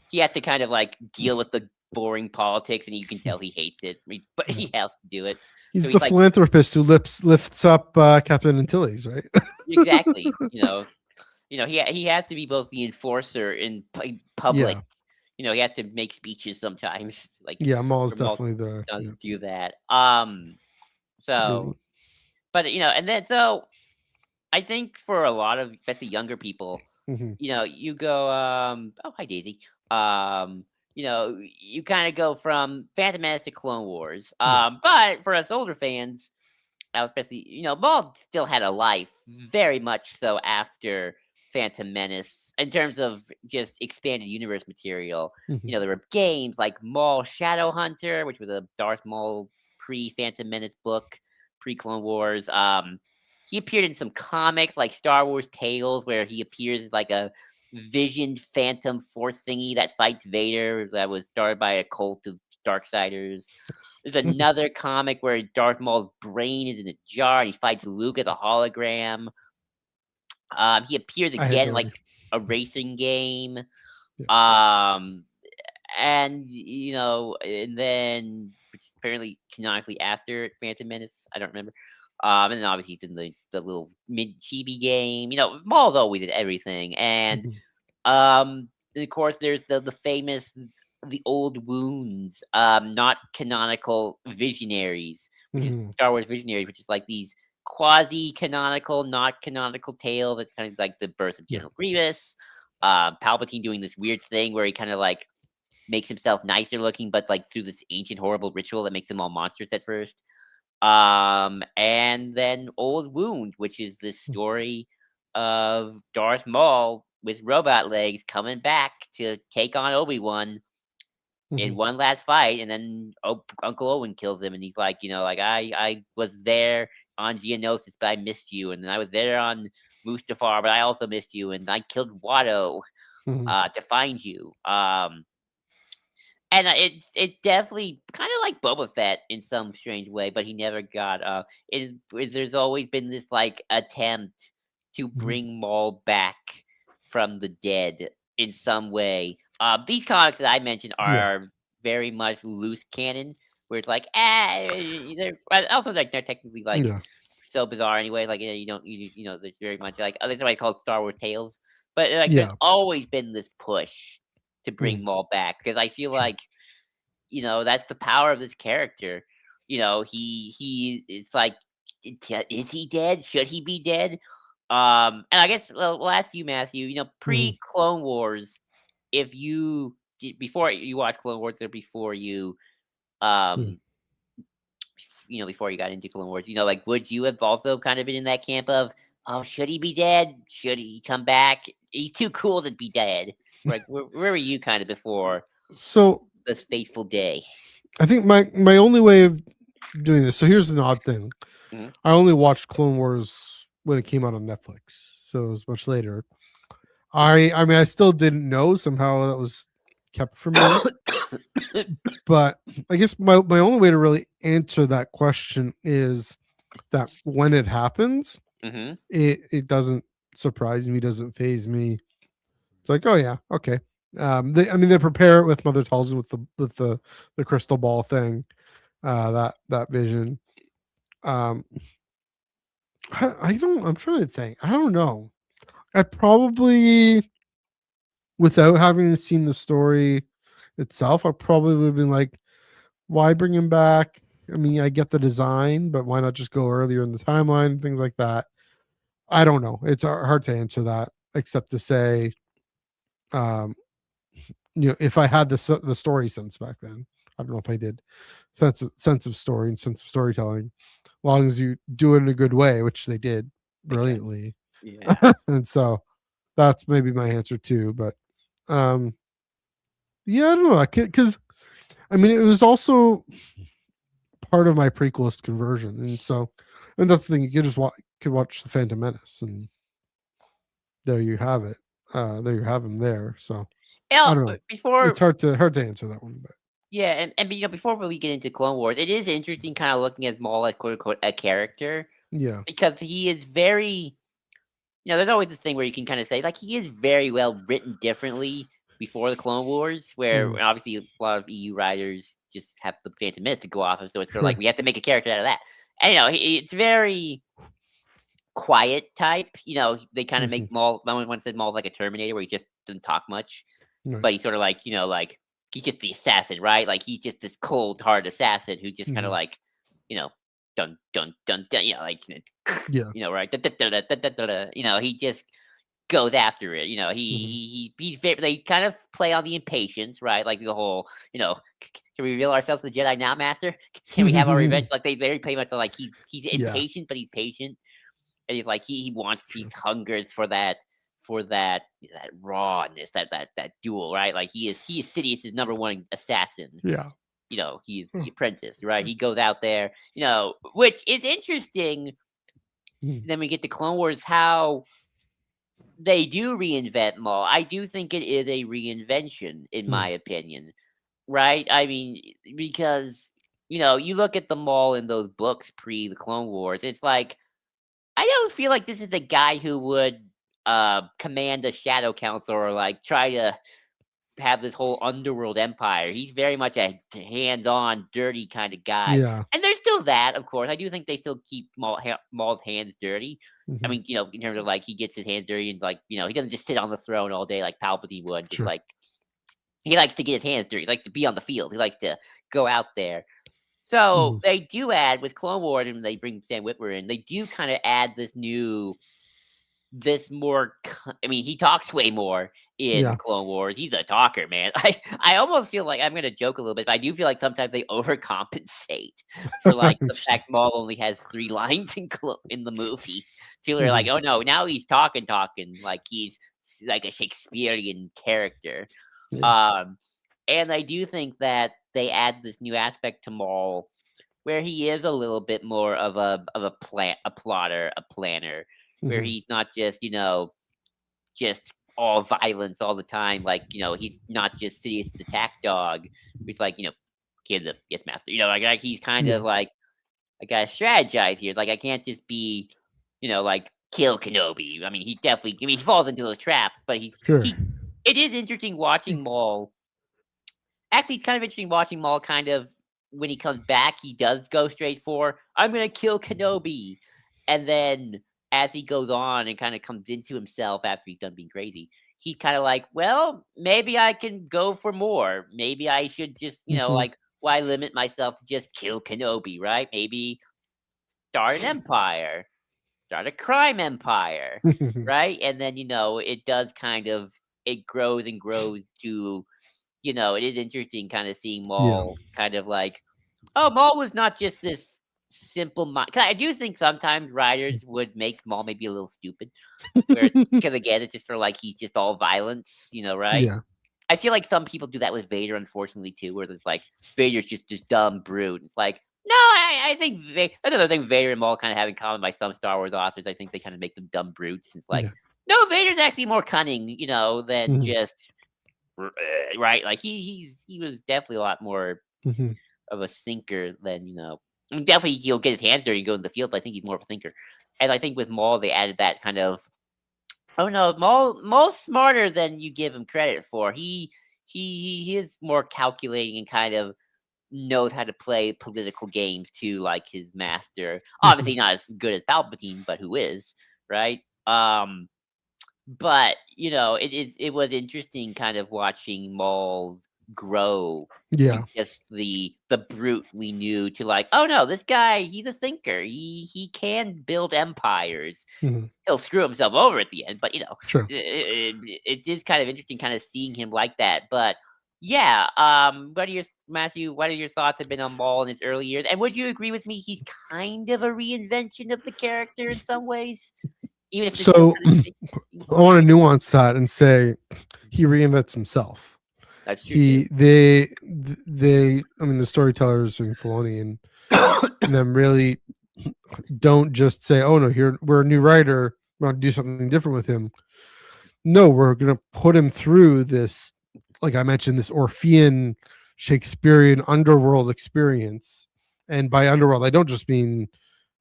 he has to kind of like deal with the boring politics, and you can tell he hates it, but Yeah. he has to do it. So He's the he's like, philanthropist who lifts up Captain Antilles, right? exactly, he has to be both the enforcer in public. Yeah, He has to make speeches sometimes, like yeah. Maul's for Maul definitely the does yeah. do that. Busy. So, but and then so I think for a lot of especially younger people, Hmm. you go, oh, hi Daisy. You kind of go from Phantom Menace to Clone Wars. Yeah. But for us older fans, especially, Maul still had a life very much so after Phantom Menace in terms of just expanded universe material. Hmm. There were games like Maul Shadow Hunter, which was a Darth Maul pre Phantom Menace book, pre Clone Wars. He appeared in some comics like Star Wars Tales, where he appears as like a visioned phantom force thingy that fights Vader, that was started by a cult of Darksiders. There's another comic where Darth Maul's brain is in a jar and he fights Luke as a hologram. He appears I had again no in idea. like a racing game. Yeah. Um, and and then which is apparently canonically after Phantom Menace, I don't remember. And then obviously he's in the little mid chibi game. Maul's always in everything, and Mhm. and of course, there's the famous the old wounds, not canonical visionaries, which is Mhm. Star Wars visionaries, which is like these quasi canonical, not canonical tale that's kind of like the birth of Yeah. General Grievous. Palpatine doing this weird thing where he kind of like makes himself nicer looking, but like through this ancient horrible ritual that makes them all monsters at first. And then Old Wound, which is this story of Darth Maul with robot legs coming back to take on Obi-Wan in Mhm. one last fight, and then Uncle Owen kills him, and he's like, I was there on Geonosis, but I missed you, and then I was there on Mustafar, but I also missed you, and I killed Watto Mhm. to find you. And it's definitely kind of like Boba Fett in some strange way, but he never got. There's always been this like attempt to Mhm. bring Maul back from the dead in some way. These comics that I mentioned Yeah. are very much loose canon, where it's like, they're also like they're technically like Yeah. so bizarre anyway. Like, you don't there's very much like there's somebody called Star Wars Tales, but like there's Yeah. always been this push to Mhm. bring Maul back because I feel Sure. like that's the power of this character. It's like, is he dead? Should he be dead? And I guess we'll ask you, Matthew. Mhm. Pre Clone Wars, if you before you watch Clone Wars or before you Mhm. um before you got into Clone Wars, like would you have also kind of been in that camp of, oh, should he be dead? Should he come back? He's too cool to be dead. Like where were you kind of before So this fateful day? I think my only way of doing this. So here's an odd thing. Mhm. I only watched Clone Wars when it came out on Netflix, so it was much later. I mean I still didn't know, somehow that was kept from me. But I guess my only way to really answer that question is that when it happens, Mhm. it doesn't surprise me, doesn't phase me. It's like, oh yeah, okay. I mean, they prepare it with Mother Talzin with the crystal ball thing, that vision. Um, I don't. I'm trying to think. I don't know. I probably without having seen the story itself, I probably would have been like, why bring him back? I mean, I get the design, but why not just go earlier in the timeline, things like that. I don't know. It's hard to answer that, except to say, um, if I had the story sense back then, I don't know if I did, sense of story and sense of storytelling, as long as you do it in a good way, which they did Okay. brilliantly. Yeah. And so that's maybe my answer too. But um, yeah, I don't know. I can't, because I mean, it was also part of my prequelist conversion, and so, and that's the thing. You could just could watch the Phantom Menace, and there you have it. There you have him there. So I don't know. It's Before hard to answer that one, but yeah, and before we get into Clone Wars, it is interesting kind of looking at Maul as quote unquote a character yeah. because he is very there's always this thing where you can kind of say like he is very well written differently before the Clone Wars, where Mm. obviously a lot of EU writers just have the Phantom Menace to go off of, so it's sort of like Sure. we have to make a character out of that. And it's very quiet type. They kind of Mhm. make Maul. I once said Maul like a Terminator, where he just doesn't talk much, Right. but he's sort of like he's just the assassin, right? Like he's just this cold hard assassin who just kind of Mhm. like you know dun dun dun dun, like Yeah. right, da, da, da, da, da, da, da, da. He just goes after it. Mhm. He's very, they kind of play on the impatience, right? Like the whole, can we reveal ourselves to the Jedi now, Master? Can we have our revenge? Like they very pretty much are like he's Yeah. impatient, but he's patient, and he's like he wants he's True. hungers for that rawness, that duel, right? Like he is Sidious's number one assassin. Yeah. He's the Oh. apprentice, right? He goes out there, which is interesting. Mhm. Then we get to Clone Wars, how they do reinvent Maul. I do think it is a reinvention, in my Mhm. opinion, right? I mean, because you look at the Maul in those books pre the Clone Wars. It's like I don't feel like this is the guy who would command a Shadow Council or like try to have this whole underworld empire. He's very much a hands-on, dirty kind of guy, Yeah. and there's still that, of course. I do think they still keep Maul's hands dirty. I Mhm. mean, in terms of like he gets his hands dirty and like he doesn't just sit on the throne all day like Palpatine would. Just Sure. like he likes to get his hands dirty, he likes to be on the field, he likes to go out there. So Mhm. they do add with Clone Wars, and they bring Sam Witwer in. They do kind of add this more I mean, he talks way more in Yeah. Clone Wars. He's a talker, man. I almost feel like I'm gonna joke a little bit, but I do feel like sometimes they overcompensate for, like, the Interesting. fact Maul only has 3 lines in the movie. So they're like, Mhm. "Oh, no, now he's talking like he's like a Shakespearean character." Yeah. Um, and I do think that they add this new aspect to Maul where he is a little bit more of a plotter, a planner, where Mhm. he's not just, just all violence all the time. Like, he's not just Sidious the attack dog. He's like, kid the yes master. Like he's kind of Yeah. like I gotta strategize here. Like I can't just be, like kill Kenobi. I mean, he definitely. I mean, he falls into those traps, but Sure. he. It is interesting watching Maul. Actually, it's kind of interesting watching Maul kind of when he comes back, he does go straight for I'm gonna kill Kenobi, and then as he goes on and kind of comes into himself after he's done being crazy, he's kind of like, well, maybe I can go for more. Maybe I should just, Mhm. like, why limit myself to just kill Kenobi, right? Maybe start an empire, start a crime empire, right? And then it does kind of it grows and grows to it is interesting kind of seeing Yeah. Maul kind of like, oh, Maul was not just this simple mind. 'Cause I do think sometimes writers would make Maul maybe a little stupid, where because again, it's just sort of like he's just all violence, right? Yeah. I feel like some people do that with Vader, unfortunately, too, where it's like Vader's just this dumb brute. It's like, no, I think another thing Vader and Maul kind of have in common by some Star Wars authors. I think they kind of make them dumb brutes. It's like, Yeah. no, Vader's actually more cunning, than Mhm. just right. Like he was definitely a lot more Mhm. of a thinker than I mean, definitely he'll get his hands dirty and go in the field, but I think he's more of a thinker. And I think with Maul they added that kind of oh no, Maul's smarter than you give him credit for. He is more calculating and kind of knows how to play political games too, like his master. Obviously Mhm. not as good as Palpatine, but who is, right? But it was interesting, kind of watching Maul grow to Yeah. just the brute we knew to like, oh no, this guy, he's a thinker. He can build empires. Mhm. He'll screw himself over at the end, but Sure. it is kind of interesting, kind of seeing him like that. But yeah, Matthew? What are your thoughts have been on Maul in his early years? And would you agree with me? He's kind of a reinvention of the character in some ways, even if it's still So kind of I want to nuance that and say he reinvents himself. That's true too. I mean, the storytellers in Filoni and them really don't just say, "Oh no, here we're a new writer. We want to do something different with him." No, we're gonna put him through this, like I mentioned, this Orphean Shakespearean underworld experience. And by underworld, I don't just mean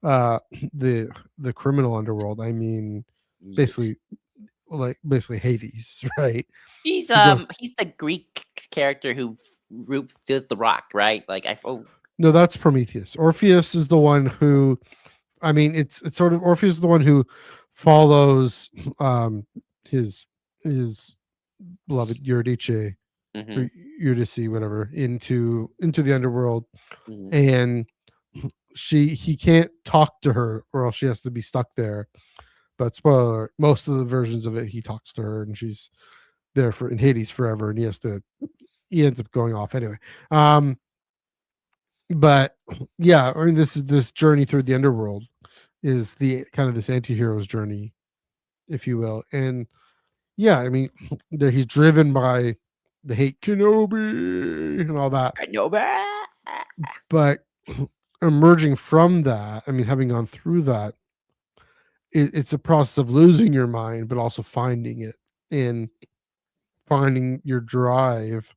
uh the criminal underworld. I mean basically basically Hades, right? He's To go he's the Greek character who does the rock, right? Like No, that's Prometheus. Orpheus is the one who, I mean, it's sort of Orpheus is the one who follows his his beloved Eurydice mhm, or Eurydice, whatever, into the underworld, mhm. and he can't talk to her, or else she has to be stuck there. But spoiler alert, most of the versions of it, he talks to her, and she's there for in Hades forever, and he ends up going off anyway. Um, but yeah, I mean, this journey through the underworld is the kind of this anti-hero's journey, if you will. And yeah, I mean, he's driven by the hate Kenobi and all that. Kenobi. But emerging from that, I mean, having gone through that, it's a process of losing your mind, but also finding it and finding your drive.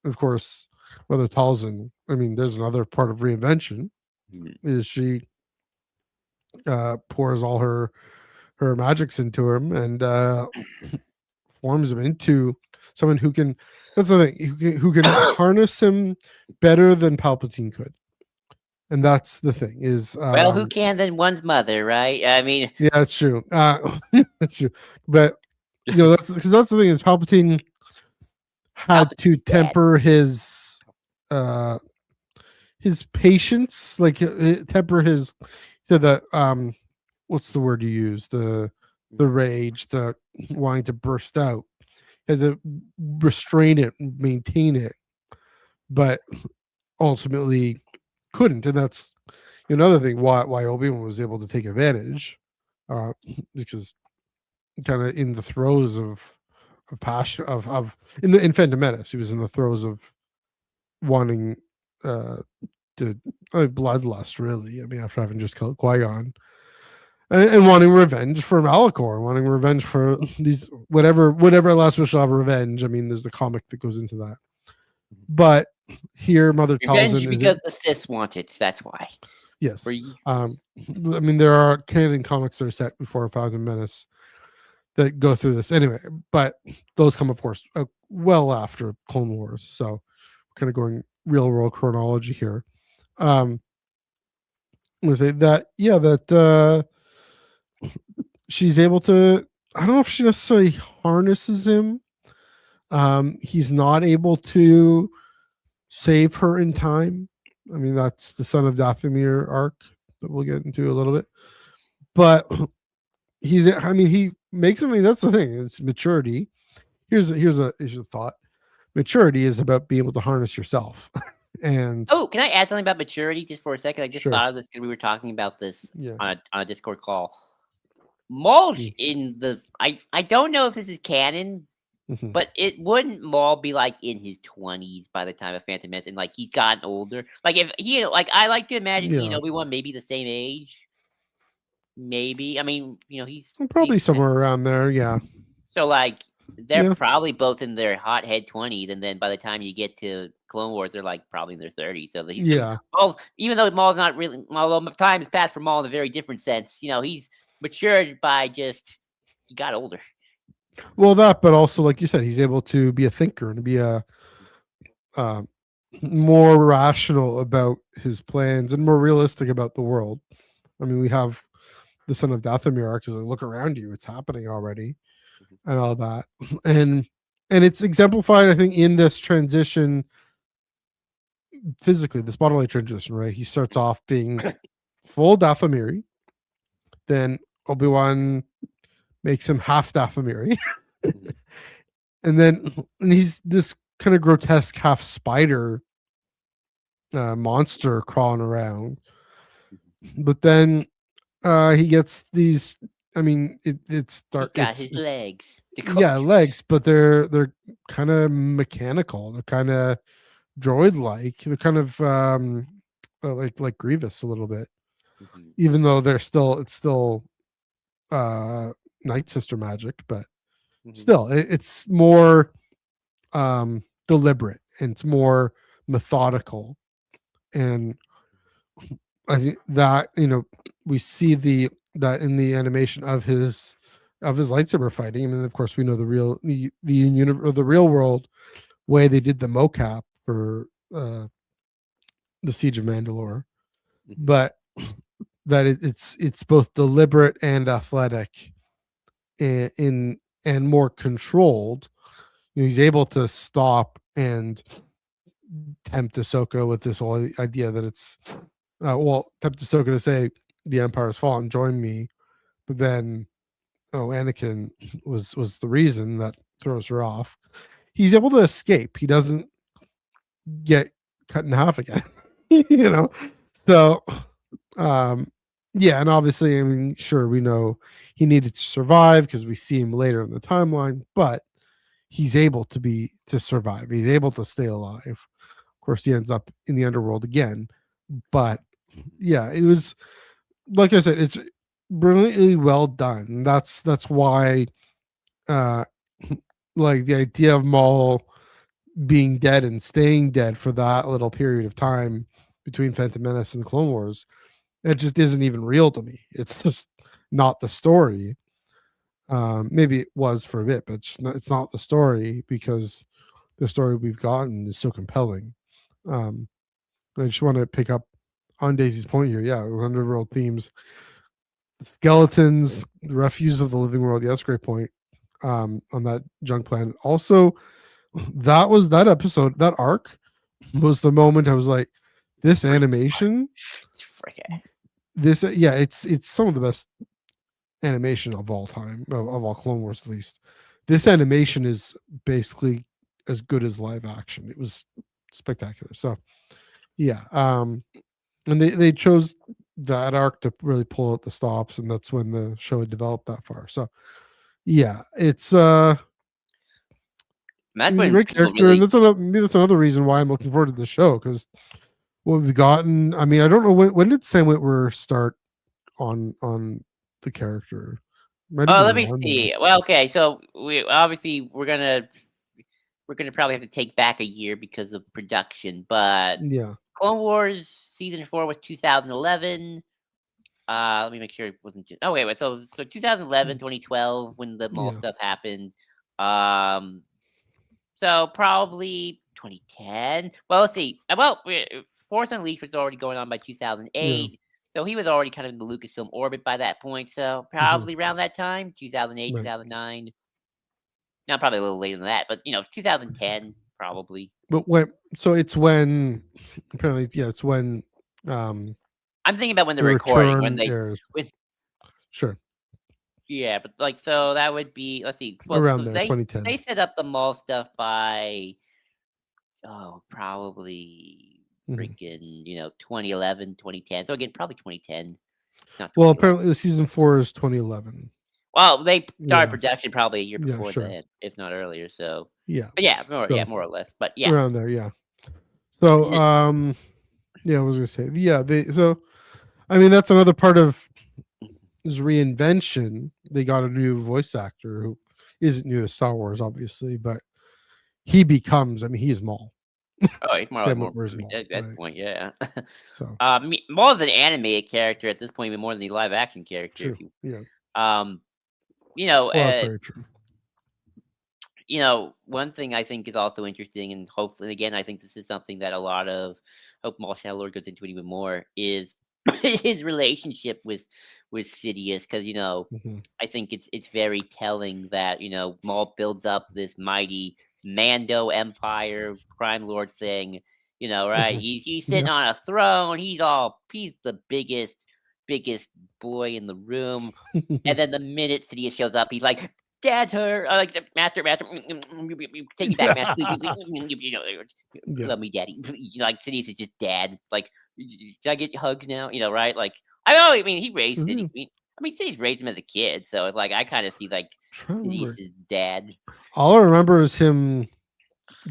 Of course, whether Talzin, I mean, there's another part of reinvention Mhm. is she pours all her magics into him and forms him into someone who can. That's the thing. Who can harness him better than Palpatine could, and that's the thing. Is Well, who can than one's mother, right? I mean, yeah, that's true. That's true. But that's because that's the thing is Palpatine had to Palpatine's dad. temper uh his patience, like temper his to the what's the word you use, the rage, the wanting to burst out, had to restrain it, maintain it, but ultimately couldn't. And that's another thing why Obi-Wan was able to take advantage, because kind of in the throes of passion of in Phantom Menace, he was in the throes of wanting uh to bloodlust, really. I mean, after having just killed Qui-Gon, and wanting revenge for Malachor, wanting revenge for these whatever last wish of revenge. I mean, there's the comic that goes into that. But here, Mother Revenge Talzin is because it? the Sith want it. That's why. For Yes. you. I mean, there are canon comics that are set before Phantom Menace that go through this anyway, but those come, of course, well after Clone Wars. So, kind of going real world chronology here. I'm gonna say that, yeah, that she's able to. I don't know if she necessarily harnesses him. He's not able to save her in time. I mean, that's the Son of Dathomir arc that we'll get into a little bit. But he makes something. That's the thing. It's maturity. Here's a thought. Maturity is about being able to harness yourself. And Oh, can I add something about maturity just for a second? I just sure, thought of this because we were talking about this yeah, on a Discord call. Mulch mm, in the I don't know if this is canon, mhm. but it wouldn't Maul be like in his 20s by the time of Phantom Menace, and like he's gotten older. Like if he like I like to imagine he and Yeah, Obi-Wan maybe the same age. Maybe. I mean, he's probably somewhere around there. Yeah, so like they're yeah, probably both in their hothead 20s, and then by the time you get to Clone Wars, they're like probably in their 30s. So he's yeah. Maul, even though Maul's not really, although time has passed for Maul in a very different sense. He's matured by just he got older. Well, that, but also, like you said, he's able to be a thinker and be a um, more rational about his plans and more realistic about the world. I mean, we have the Son of Dathomir arc. Because look around you, it's happening already. Mhm. and all that, and it's exemplified, I think, in this transition physically, this bodily transition. Right, he starts off being full Dathomiri, then Obi-Wan makes him half Dathomiri, Mhm. and he's this kind of grotesque half spider monster crawling around. But then he gets these. I mean, it's He dark. got his legs. The Yeah, coach. legs, but they're kind of mechanical. They're kind of droid like. They're kind of like Grievous a little bit, Mhm. even though it's still uh Night Sister magic, but Mhm. still it's more deliberate and it's more methodical. And I think that, we see that in the animation of his lightsaber fighting. I mean, of course, we know the real world way they did the mocap for the Siege of Mandalore, Mhm. but that it's both deliberate and athletic, and more controlled. He's able to stop and tempt Ahsoka with this whole idea that it's tempt Ahsoka to say the Empire's fallen, join me, but then Anakin was the reason that throws her off. He's able to escape. He doesn't get cut in half again. you know, so um, yeah, and obviously, I mean, sure, we know he needed to survive because we see him later in the timeline, but he's able to survive. He's able to stay alive. Of course, he ends up in the underworld again, but yeah, it was, like I said, it's brilliantly well done. That's why uh like the idea of Maul being dead and staying dead for that little period of time between Phantom Menace and Clone Wars, it just isn't even real to me. It's just not the story. Maybe it was for a bit, but it's not the story, because the story we've gotten is so compelling. Um, I just want to pick up on Daisy's point here. Yeah, Underworld themes, skeletons, the refuse of the living world. Yeah, that's a great point. On that junk planet. Also, that episode, that arc was the moment I was like, this animation, Frick. yeah, it's some of the best animation of all time, of all Clone Wars at least. This animation is basically as good as live action. It was spectacular. So yeah, and they chose that arc to really pull out the stops, and that's when the show had developed that far. So yeah, it's That's he's a when great people character, and really. that's another reason why I'm looking forward to the show, because what we've gotten. I mean, I don't know when did Sam Witwer start on the character. Might have Oh, been let me around there. see. Well, okay, so we're gonna probably have to take back a year because of production, but Yeah, Clone Wars season 4 was 2011. Let me make sure it wasn't just. Oh wait. So 2011, 2012 when the mall yeah, stuff happened. Um, so probably 2010. Well, let's see. Force Unleashed was already going on by yeah. 2008. So he was already kind of in the Lucasfilm orbit by that point. So Hmm. probably around that time, 2008, Right. 2009. Now probably a little later than that, but 2010 probably. But it's when apparently, yeah, it's when um I'm thinking about when they're the recording, when return they airs. when Sure, yeah, but like so that would be, let's see. Well, around so there, they 2010. set up the mall stuff by probably Hmm. freaking 2011, 2010. So again, probably 2010, not Well, 2011. apparently the season 4 is 2011. Well, they started Yeah, production probably a year yeah, before sure, that, if not earlier. So, yeah. but yeah, So more or less. But yeah, around there, yeah. So and yeah, I was gonna say, yeah. I mean, that's another part of it- his reinvention. They got a new voice actor who isn't new to Star Wars, obviously, but he becomes. I mean, he's Maul. oh, it's more like Sam more Witwer's Maul, at that right? point, yeah. So More than an animated character at this point, even more than the live action character. true. If you, Yeah. um, you know, Well, that's uh, very true. one thing I think is also interesting, and hopefully, again, I think this is something that a lot of hope Maul Lord goes into it even more is his relationship with with Sidious, because Mhm. I think it's very telling that Maul builds up this mighty Mando Empire crime lord thing. Right? Mhm. He's Yeah. sitting on a throne. He's the biggest boy in the room. And then the minute Sidious shows up, he's like, "Dad's her, like master, take me back, master, please, please, Yeah. love me, daddy." Like Sidious is just dad. Like, can I get hugs now? Right? Like, I know. I mean, he raised Sidious. Mhm. I mean, Sidious raised him as a kid, so it's like I kind of see like Trying to remember. Sidious's dad. All I remember is him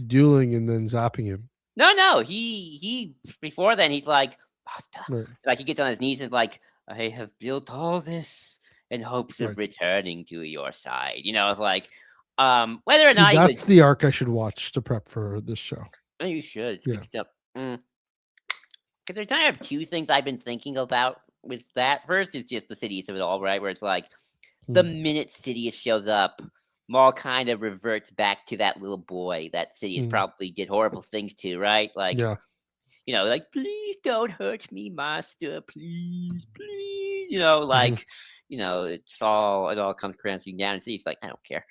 dueling and then zapping him. No, he before then he's like, "Master," Right. like he gets on his knees and like, "I have built all this in hopes of Right. returning to your side." It's like, whether or See, not he was, that's the arc I should watch to prep for this show. oh, you should. It's good Yeah. stuff. Because there's kind of two things I've been thinking about with that. First is just the Sidious of it all, right? Where it's like the Mm. minute Sidious shows up, Maul kind of reverts back to that little boy that Sidious Mm. probably did horrible things to, right? Like, Yeah. like, "Please don't hurt me, master. Please, please." Mhm. Like, it all comes crashing down, and Sidious like, "I don't care."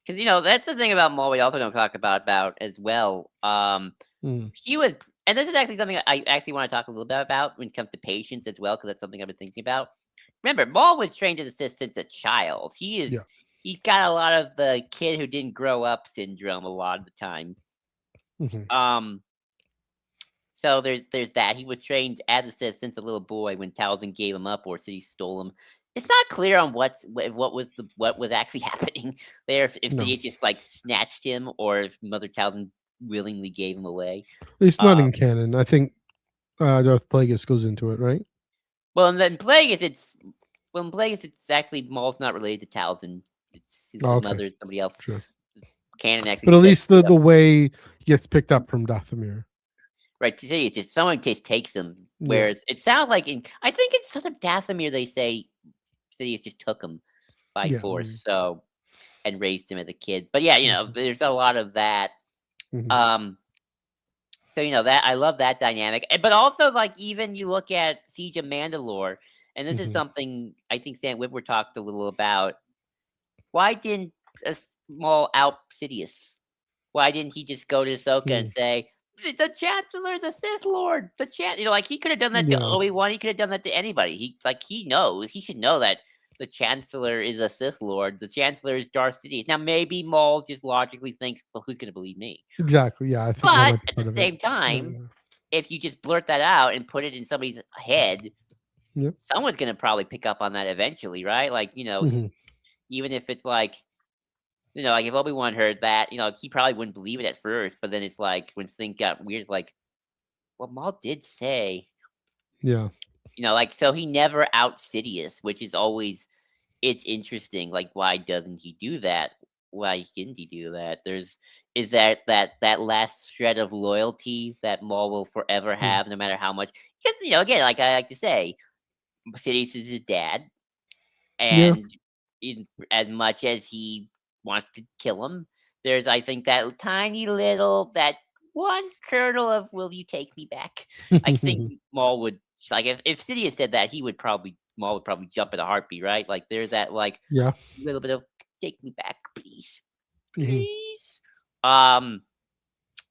Because that's the thing about Maul we also don't talk about as well. Mm. He was, and this is actually something I actually want to talk a little bit about when it comes to patience as well, because that's something I've been thinking about. Remember, Maul was trained as a Sith since a child. Yeah. He's got a lot of the kid who didn't grow up syndrome a lot of the time. Mhm. So there's that. He was trained as a Sith since a little boy when Talzin gave him up or City stole him. It's not clear on what was actually happening there. If No. City just like snatched him or if Mother Talzin willingly gave him away. It's not Uh, in canon. I think Darth Plagueis goes into it, right? well, and then Plagueis, it's actually Maul's not related to Talzin. It's Oh, his okay. mother is somebody else. Sure. Canon actually But at just says least straight the up. way he gets picked up from Dathomir. Right, City is just someone just takes him. Yeah. Whereas it sounds like I think in Son of Dathomir they say Sidious just took him by Yeah. force, so and raised him as a kid. But yeah, Mhm. there's a lot of that. Mhm. Um, so that I love that dynamic, but also like even you look at Siege of Mandalore, and this is Mhm. something I think Sam Witwer talked a little about. Why didn't a small out Sidious? Why didn't he just go to Ahsoka and Mm. say, "The Chancellor's a Sith Lord"? Like he could have done that to Yeah. Obi-Wan. He could have done that to anybody. He knows. He should know that the Chancellor is a Sith Lord. The Chancellor is Darth Sidious. Now maybe Maul just logically thinks, "Well, who's going to believe me?" Exactly. Yeah. I think that But might be at the part of it. same time, Yeah. if you just blurt that out and put it in somebody's head, Yep. someone's going to probably pick up on that eventually, right? Like Mhm. even if it's like like if Obi-Wan heard that, he probably wouldn't believe it at first, but then it's like when things got weird, like, well, Maul did say, Yeah. like so he never out Sidious, which is always it's interesting. Like, why doesn't he do that? Why didn't he do that? Is that last shred of loyalty that Maul will forever Mm. have, no matter how much. Because, again, like I like to say, Sidious is his dad, Yeah. and as much as he wants to kill him, there's I think that tiny little that one kernel of "Will you take me back?" I think Maul would like if Sidious said that he would probably Maul would probably jump at a heartbeat, right? Like there's that like Yeah. little bit of "Take me back, please, Mhm. please." Um,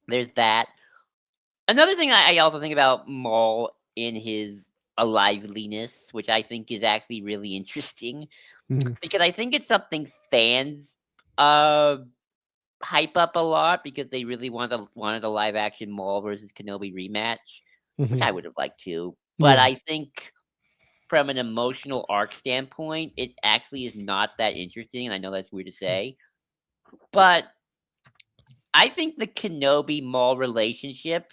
there's that. Another thing I also think about Maul in his aliveliness, which I think is actually really interesting, Mhm. because I think it's something fans, uh, hype up a lot because they really wanted a live action Maul versus Kenobi rematch, which Mhm. I would have liked to. But Yeah. I think from an emotional arc standpoint, it actually is not that interesting, and I know that's weird to say, but I think the Kenobi Maul relationship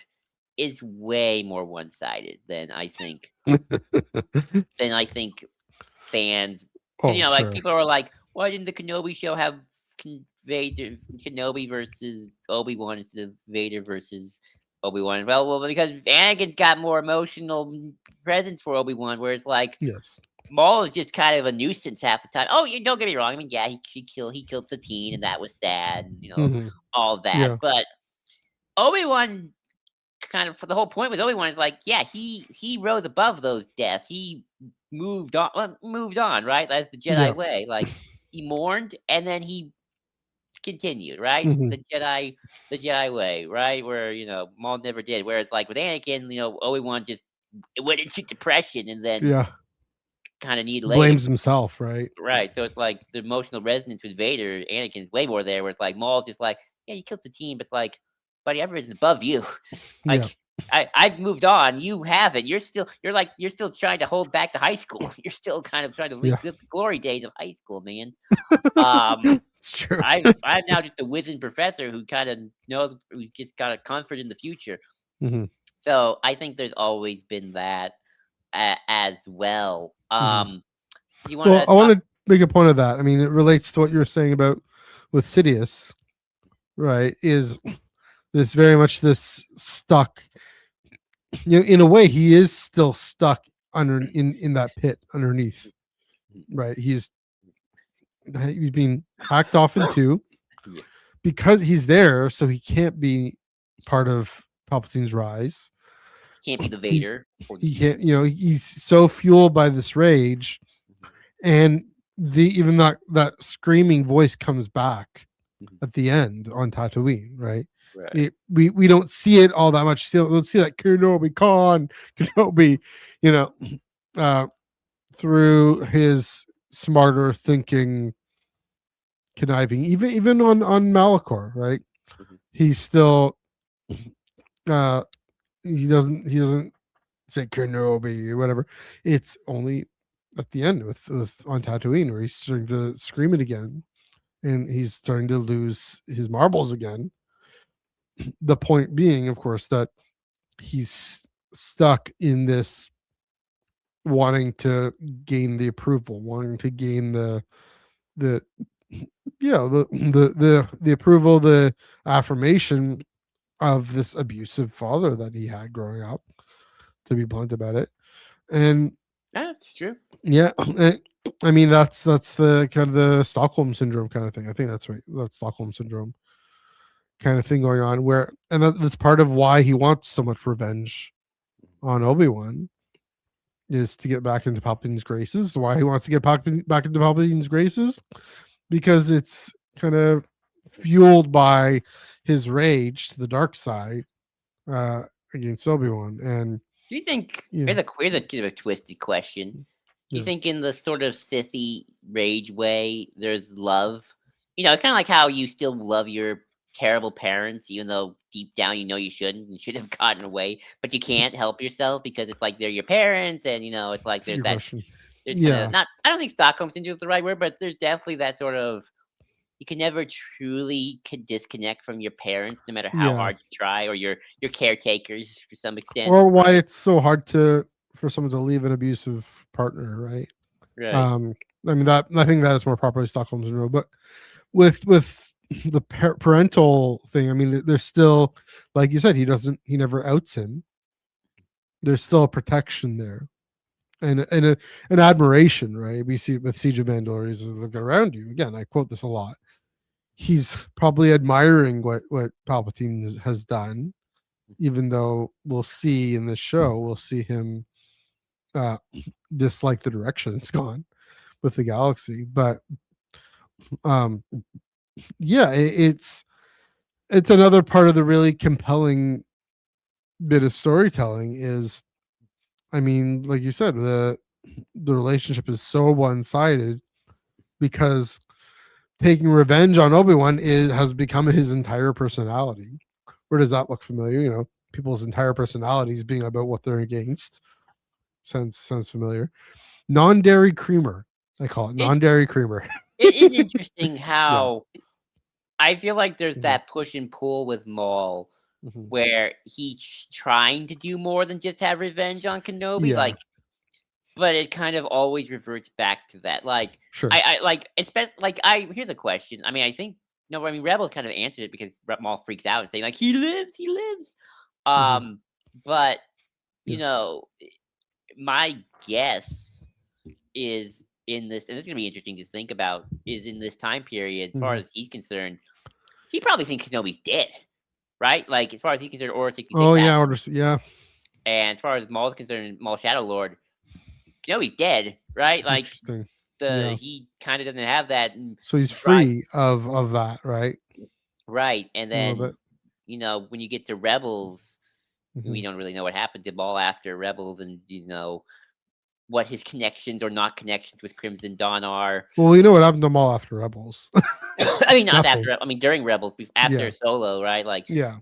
is way more one-sided than I think fans, because Oh, like sure. people are like, why didn't the Kenobi show have Vader Kenobi versus Obi-Wan instead of Vader versus Obi-Wan? Well, because Anakin's got more emotional presence for Obi-Wan, whereas like Yes. Maul is just kind of a nuisance half the time. Oh, you don't get me wrong. I mean, yeah, he killed Satine, and that was sad, and Mhm. all of that. Yeah. But Obi-Wan kind of for the whole point with Obi-Wan is like, yeah, he rose above those deaths. He moved on, right? That's the Yeah. Jedi way. Like he mourned and then he continued, right? Hmm. The Jedi way, right? Where Maul never did. Whereas like with Anakin, Obi-Wan just went into depression and then Yeah. kind of needed later. Blames himself, right? Right. So it's like the emotional resonance with Vader, Anakin's way more there, where it's like Maul's just like, yeah, you killed the team, but it's like, buddy, I've risen above you. Yeah. Like I've moved on. You haven't. You're still trying to hold back the high school. You're still kind of trying to Yeah. relive the glory days of high school, man. Um It's true. I'm now just a wizened professor who kind of knows who's just got a comfort in the future. Hmm. So I think there's always been that as well. Hmm. Do you want Well, to I want talk? to make a point of that. I mean, it relates to what you were saying about with Sidious, right? Is this very much this stuck? In a way, he is still stuck under in that pit underneath, right? He's being hacked off in two Yeah. because he's there, so he can't be part of Palpatine's rise. Can't be the He Vader or the he Sidious. can't, he's so fueled by this rage, and even that screaming voice comes back Mhm. at the end on Tatooine, right? Right. We don't see it all that much. Still, don't see that Kenobi, you know, uh, through his smarter thinking, conniving, even on Malachor, right? Mhm. He's still uh he doesn't say Kenobi or whatever. It's only at the end with on Tatooine where he's starting to scream it again, and he's starting to lose his marbles again. The point being, of course, that he's stuck in this wanting to gain the approval, wanting to gain the the approval, the affirmation of this abusive father that he had growing up, to be blunt about it. And That's true. yeah, I mean that's the kind of the Stockholm syndrome kind of thing. I think that's right. That's Stockholm syndrome kind of thing going on where, and that's part of why he wants so much revenge on Obi-Wan, is to get back into Palpatine's graces. Why he wants to get back into Palpatine's graces, because it's kind of fueled by his rage to the dark side against Obi-Wan. And Do you think yeah, here's a kind of a twisted question? Do you yeah, think in the sort of sissy rage way there's love? It's kind of like how you still love your terrible parents, even though deep down you know you shouldn't and should have gotten away, but you can't help yourself because it's like they're your parents, and it's like it's a there's good that question. there's kind of Yeah, not. I don't think Stockholm syndrome is the right word, but there's definitely that sort of you can never truly disconnect from your parents, no matter how yeah. hard you try, or your caretakers to some extent, Or why right? it's so hard to for someone to leave an abusive partner, right? Right. Um, I mean that I think that is more properly Stockholm syndrome, but with the parental thing, I mean, there's still, like you said, he never outs him. There's still a protection there, and an admiration, right? We see it with Siege of Mandalore. He's look around you again. I quote this a lot. He's probably admiring what Palpatine has done, even though we'll see in this show, we'll see him uh, dislike the direction it's gone with the galaxy. But um, yeah, it's another part of the really compelling bit of storytelling is, I mean, like you said, the relationship is so one-sided because taking revenge on Obi-Wan has become his entire personality. Where does that look familiar? People's entire personalities being about what they're against. Sounds familiar. Non-dairy creamer. I call it It non-dairy creamer. it is interesting Yeah. how I feel like there's Mhm, that push and pull with Maul mhm. where he's trying to do more than just have revenge on Kenobi, Yeah, like, but it kind of always reverts back to that. Like, sure. I like, especially like I hear the question. I mean, I think no, I mean Rebels kind of answered it because Maul freaks out and saying like he lives. Mhm, Um, but you yeah. know, my guess is in this, and it's gonna be interesting to think about, is in this time period, as far Mhm. as he's concerned, he probably thinks Kenobi's dead, right? Like as far as he's concerned, Order 66 Oh happened, yeah, yeah. and as far as Maul's concerned, Maul Shadow Lord, Kenobi's dead, right? Like Interesting. Yeah. he kind of doesn't have that So he's drive, free of that, right? right? And A little then bit. when you get to Rebels, we Mhm. don't really know what happened to Maul after Rebels, and what his connections or not connections with Crimson Dawn are. Well, we know what happened to Maul after Rebels. I mean, not Nothing. after. I mean, during Rebels, after Yeah. Solo, right? Like, Yeah.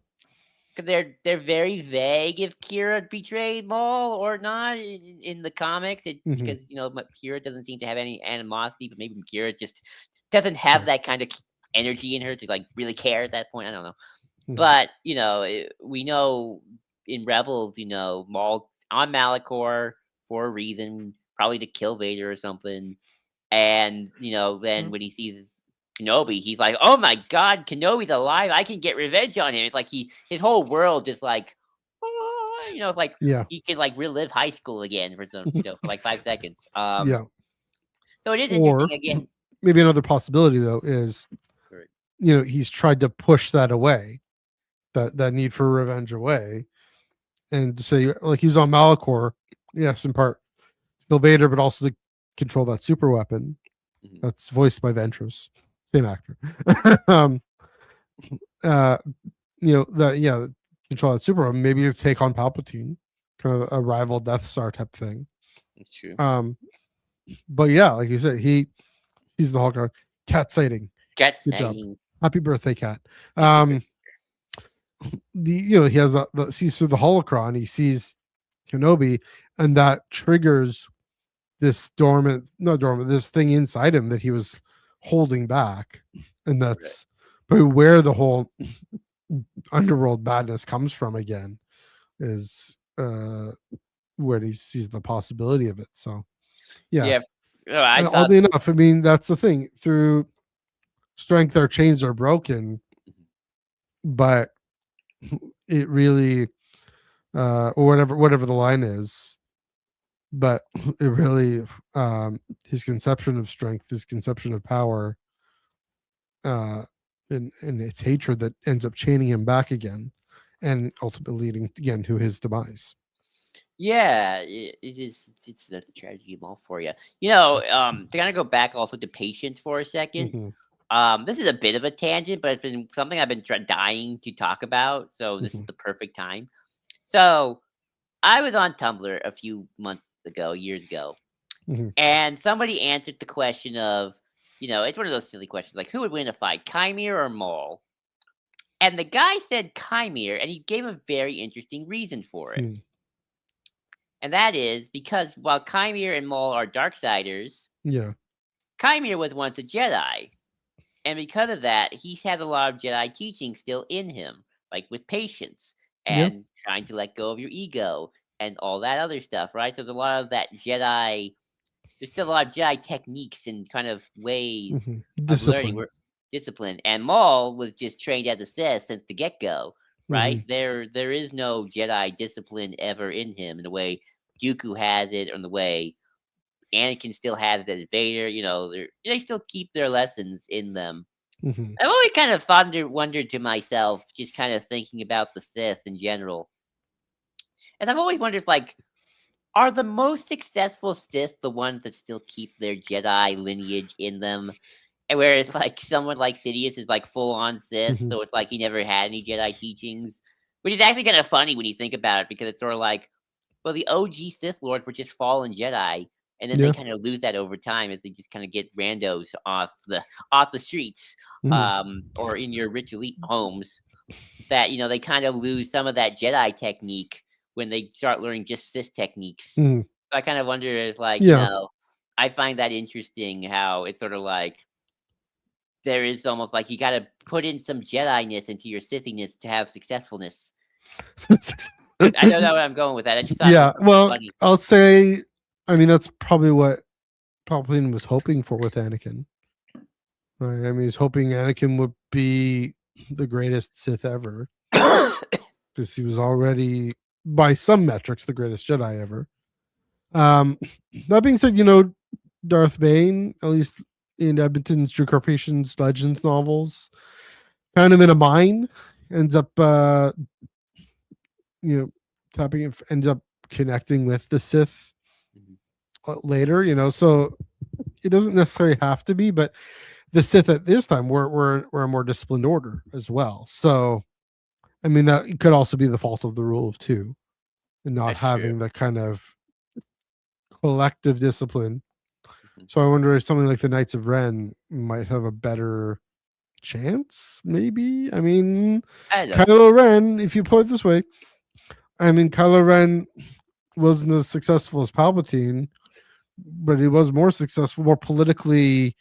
'cause they're very vague if Kira betrayed Maul or not in the comics. It Hmm. because Kira doesn't seem to have any animosity, but maybe Kira just doesn't have Sure. that kind of energy in her to like really care at that point. I don't know, Mhm. but we know in Rebels, Maul on Malachor for a reason, probably to kill Vader or something. And then when he sees Kenobi, he's like, "Oh my God, Kenobi's alive! I can get revenge on him." It's like his whole world just like, it's like Yeah. he can like relive high school again for for like 5 seconds. Yeah. So it is interesting Or again. maybe another possibility though is Right. he's tried to push that away, that need for revenge away, and say like he's on Malachor, yes, in part to kill Vader, but also to control that super weapon Mhm. that's voiced by Ventress, same actor. um, uh, that control that super weapon, maybe to take on Palpatine, kind of a rival Death Star type thing. That's true. Um, but yeah, like you said, he's the Hulk. Cat sighting. Cat Good job. sighting. Happy birthday, Cat. Thank you. He has the sees through the holocron. He sees Kenobi, and that triggers this this thing inside him that he was holding back, and Right. that's probably where the whole underworld madness comes from again, is where he sees the possibility of it. So yeah, Yeah. No, I and saw. oddly enough, I mean that's the thing. Through strength, our chains are broken, but it really, or whatever the line is, but it really, his conception of strength, his conception of power, uh, and its hatred that ends up chaining him back again, and ultimately leading again to his demise. Yeah, it is. It's a tragedy of all for you. To kind of go back also to patience for a second. Hmm. This is a bit of a tangent, but it's been something I've been dying to talk about. So this is Hmm. the perfect time. So I was on Tumblr a few months ago, years ago, Hmm. and somebody answered the question of, it's one of those silly questions like, who would win a fight, Chimere or Maul? And the guy said Chimere, and he gave a very interesting reason for it. Hmm. And that is because while Chimere and Maul are Darksiders, Yeah. Chimere was once a Jedi. And because of that, he's had a lot of Jedi teaching still in him, like with patience Yeah. and trying to let go of your ego and all that other stuff, right? So there's a lot of that Jedi. There's still a lot of Jedi techniques and kind of ways Hmm. of learning Discipline. where discipline. And Maul was just trained as a Sith since the get go, Hmm. right? There is no Jedi discipline ever in him in the way Dooku has it, or in the way Anakin still has it as Vader. They still keep their lessons in them. Hmm. I've always kind of wondered to myself, just kind of thinking about the Sith in general, and I've always wondered, like, are the most successful Sith the ones that still keep their Jedi lineage in them? And whereas, like, someone like Sidious is like full on Sith, Hmm. so it's like he never had any Jedi teachings, which is actually kind of funny when you think about it, because it's sort of like, well, the OG Sith Lords were just fallen Jedi, and then they Yeah. kind of lose that over time as they just kind of get randos off the streets, Hmm. or in your rich elite homes. That they kind of lose some of that Jedi technique when they start learning just Sith techniques. Hmm. So I kind of wonder, if, like, Yeah. I find that interesting how it's sort of like there is almost like you got to put in some Jedi-ness into your Sithiness to have successfulness. I don't know where I'm going with that. I just thought it was Yeah. Well, funny. I'll say, I mean, that's probably what Palpatine was hoping for with Anakin. Right? I mean, he's hoping Anakin would be the greatest Sith ever, because he was already, by some metrics, the greatest Jedi ever. Um, that being said, Darth Bane, at least in Edmonton's Drew Carpatian's Legends novels, found him in a mine, ends up, you know, ends up connecting with the Sith, Mhm. later, so it doesn't necessarily have to be, but the Sith at this time were a more disciplined order as well. So, I mean, that could also be the fault of the rule of two and not That's true. having the kind of collective discipline. Mhm. So I wonder if something like the Knights of Ren might have a better chance, maybe. I mean, I don't know. Kylo Ren, if you put it this way, I mean, Kylo Ren wasn't as successful as Palpatine, but he was more successful, more politically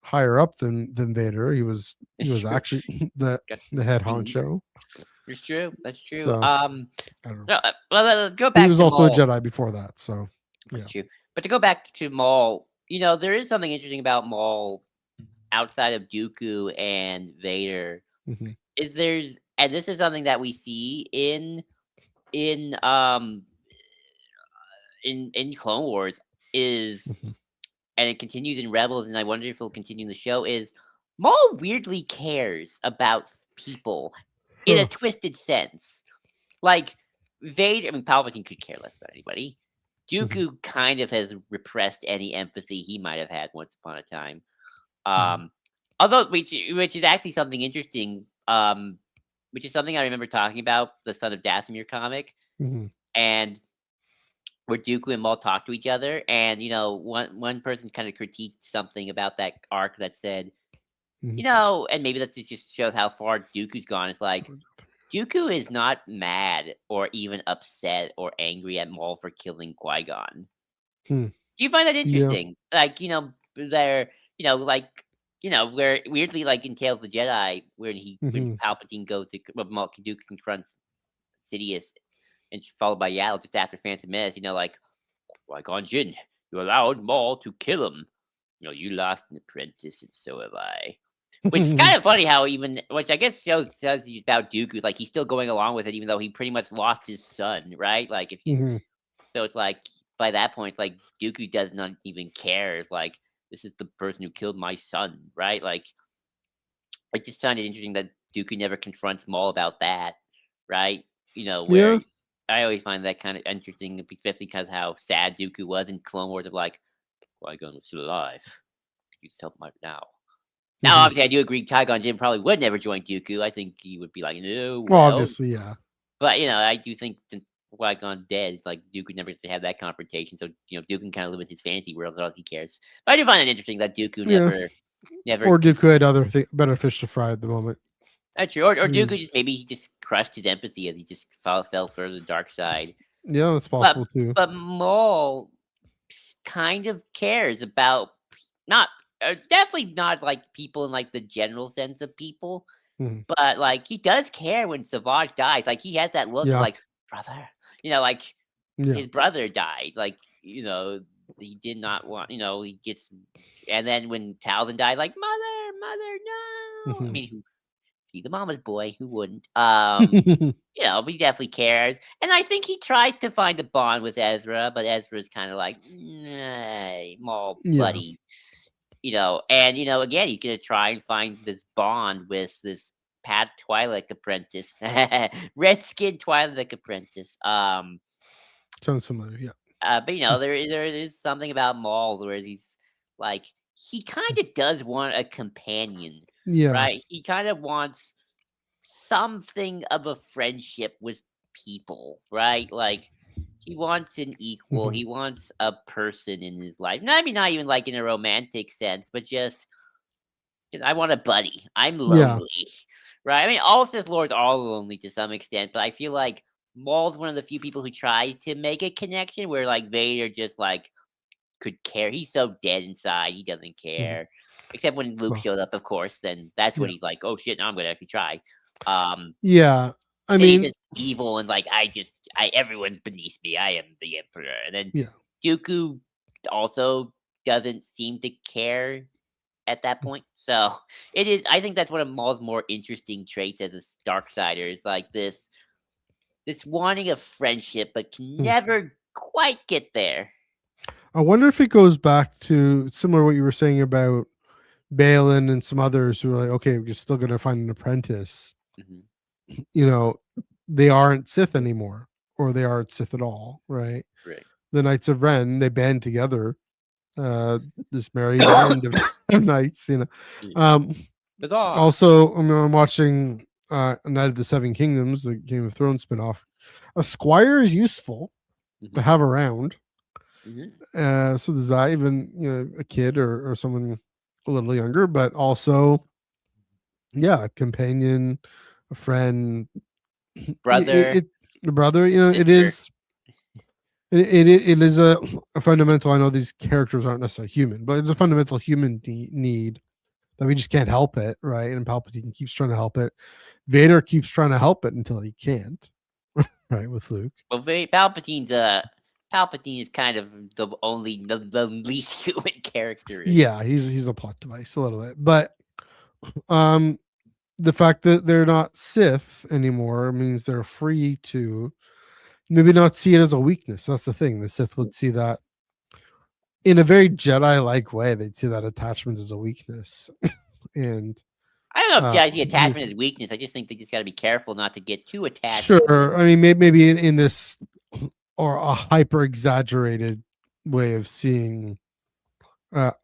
higher up than Vader. He It's was true. actually the Got the head the leader. honcho. It's true. That's true. So I don't know. No, well, go But he back was to also a Maul. Jedi before that. So That's yeah. true. But to go back to Maul, there is something interesting about Maul outside of Dooku and Vader. Hmm. Is there's and this is something that we see in um in Clone Wars is Hmm. and it continues in Rebels, and I wonder if it'll continue in the show. Is Maul weirdly cares about people in a Huh. twisted sense? Like Vader, I mean, Palpatine could care less about anybody. Hmm. Dooku kind of has repressed any empathy he might have had once upon a time. Hmm. Um, although which is actually something interesting. Which is something I remember talking about the Son of Dathomir comic, Hmm. and where Dooku and Maul talk to each other, and one person kind of critiqued something about that arc that said, Hmm. and maybe that just shows how far Dooku's gone. It's like Dooku is not mad or even upset or angry at Maul for killing Qui-Gon. Hmm. Do you find that Yeah. interesting? Like, they're, like, where weirdly, like in Tales of the Jedi, when Hmm. Palpatine goes to, when Maul Dooku confronts Sidious and followed by Yaddle just after Phantom Menace, like, Qui-Gon Jinn, you allowed Maul to kill him. You lost an apprentice, and so have I. Which is kind of funny how which I guess says about Dooku, like he's still going along with it, even though he pretty much lost his son, right? Like Hmm. so it's like by that point, like Dooku does not even care. It's like this is the person who killed my son, right? Like it just sounded interesting that Dooku never confronts Maul about that, right? Where Yeah. I always find that kind of interesting, especially because how sad Dooku was in Clone Wars of like, Qui-Gon was still alive. You tell him right now. Now, Hmm. obviously, I do agree Qui-Gon Jinn probably would never join Dooku. I think he would be like, "No, Well, well." obviously, yeah. But, I do think since Qui-Gon dead, it's like Dooku never gets to have that confrontation. So, Dooku can kind of live in his fantasy world as all he cares. But I do find it interesting that Dooku Yeah. never Or Dooku had other better fish to fry at the moment. that's true. Or He Dooku was, just maybe he just crushed his empathy as he just fell further to the dark side. yeah, that's But possible too. but Maul kind of cares about not definitely not like people in like the general sense of people. Hmm. But, like, he does care when Savage dies, like, he has that look of, Yeah. like, "Brother," like, Yeah. his brother died, like, he did not want he gets and then when Talon died, like, "Mother, mother, no." I Hmm. mean, he's a mama's boy, who wouldn't? Hmm. But he definitely cares, and I think he tried to find a bond with Ezra, but Ezra's kinda like, "Nah, Maul, Yeah. buddy." And again, he's gonna try and find this bond with this Pat Twi'lek apprentice, Redskin Twi'lek apprentice. Sounds familiar. Yeah. But there is something about Maul where he's like he kind of does want a companion, Yeah. right? He kind of wants something of a friendship with people, right? Like he wants an equal. Hmm. He wants a person in his life. I mean, not even like in a romantic sense, but just I want a buddy. I'm Yeah. lonely, right? I mean, all Sith Lords are lonely to some extent, but I feel like Maul's one of the few people who tries to make a connection where like Vader just like could care. He's so dead inside, he doesn't Hmm. care. Except when Luke Well, showed up, of course, then that's when yeah. he's like, "Oh shit, now I'm gonna actually try." Um, Yeah. I Siddy's mean, just evil and like everyone's beneath me. I am the Emperor. And then yeah. Dooku also doesn't seem to care at that point. So it is. I think that's one of Maul's more interesting traits as a dark sider is like this wanting of friendship, but can Hmm. never quite get there. I wonder if it goes back to similar to what you were saying about Balin and some others who are like, okay, we're still going to find an apprentice. Hmm. You know, they aren't Sith anymore, or they aren't Sith at all, right? Right. the Knights of Ren. They band together, this merry band of knights. Um, Bizarre. also, I'm watching Knight of the Seven Kingdoms, the Game of Thrones spinoff. A squire is useful to have around. So there's that, even a kid or someone a little younger, but also, yeah, a companion, a friend, Brother, the brother. It sister. is. It is a fundamental. I know these characters aren't necessarily human, but it's a fundamental human need that we just can't help it, right? And Palpatine keeps trying to help it. Vader keeps trying to help it until he can't, right? With Luke. Well, Palpatine is kind of the least human character. Yeah, he's a plot device a little bit, but um, the fact that they're not Sith anymore means they're free to maybe not see it as a weakness. That's the thing. The Sith would see that in a very Jedi-like way. They'd see that attachment as a weakness, and I don't know if I see you attachment as weakness. I just think they just got to be careful not to get too attached. sure. I mean, maybe in this or a hyper exaggerated way of seeing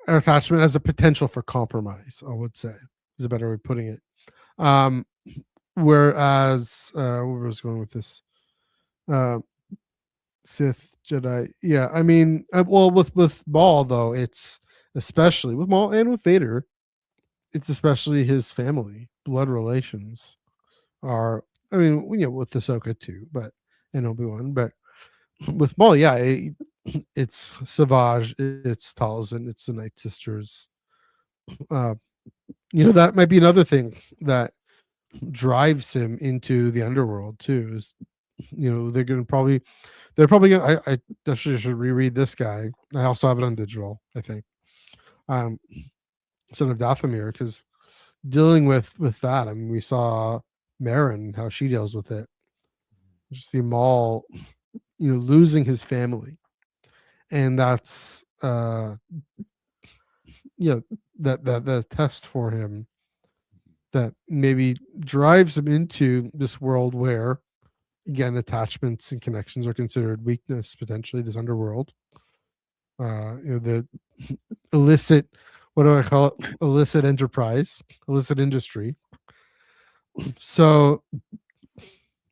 attachment as a potential for compromise, I would say is a better way of putting it. Whereas where was I going with this? Sith Jedi. Yeah, I mean, well, with Maul though, it's especially with Maul and with Vader, it's especially his family, blood relations are. I mean, with Ahsoka too, but and Obi-Wan, but with Maul, yeah, it's Savage, it's Talzin, it's the Night Sisters. Uh, that might be another thing that drives him into the underworld too. Is they're probably gonna. I definitely should reread this guy. I also have it on digital. I think, Son of Dathomir, because dealing with that. I mean, we saw Marin how she deals with it. You see Maul, losing his family, and that's that test for him that maybe drives him into this world where, again, attachments and connections are considered weakness, potentially this underworld. The illicit, what do I call it? Illicit enterprise, illicit industry. So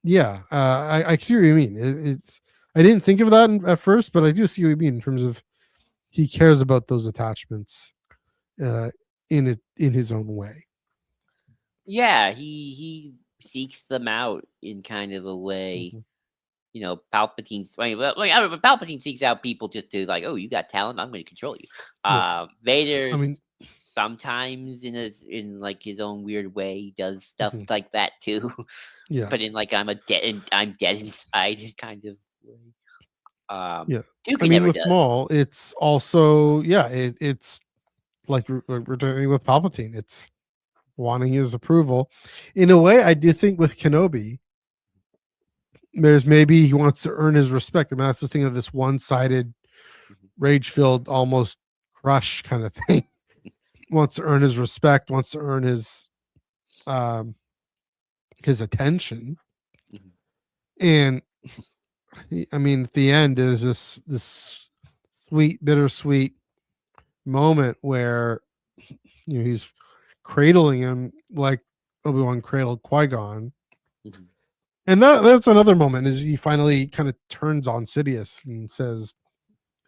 yeah, I see what you mean. It's I didn't think of that at first, but I do see what you mean in terms of he cares about those attachments in his own way. Yeah, he seeks them out in kind of a way. Palpatine's. Palpatine seeks out people just to like, oh, you got talent, I'm going to control you. Yeah. Vader's I mean, sometimes in like his own weird way does stuff like that too. Yeah. But in like I'm dead inside kind of way. Yeah. Dookie I mean, never with does. Maul, it's also it's like we're talking with Palpatine. It's wanting his approval. In a way, I do think with Kenobi, there's maybe he wants to earn his respect. I mean, that's the thing of this one-sided, rage-filled, almost crush kind of thing. Wants to earn his respect. Wants to earn his attention. And I mean, at the end is this sweet, bittersweet moment where he's cradling him like Obi-Wan cradled Qui-Gon. And that's another moment is he finally kind of turns on Sidious and says,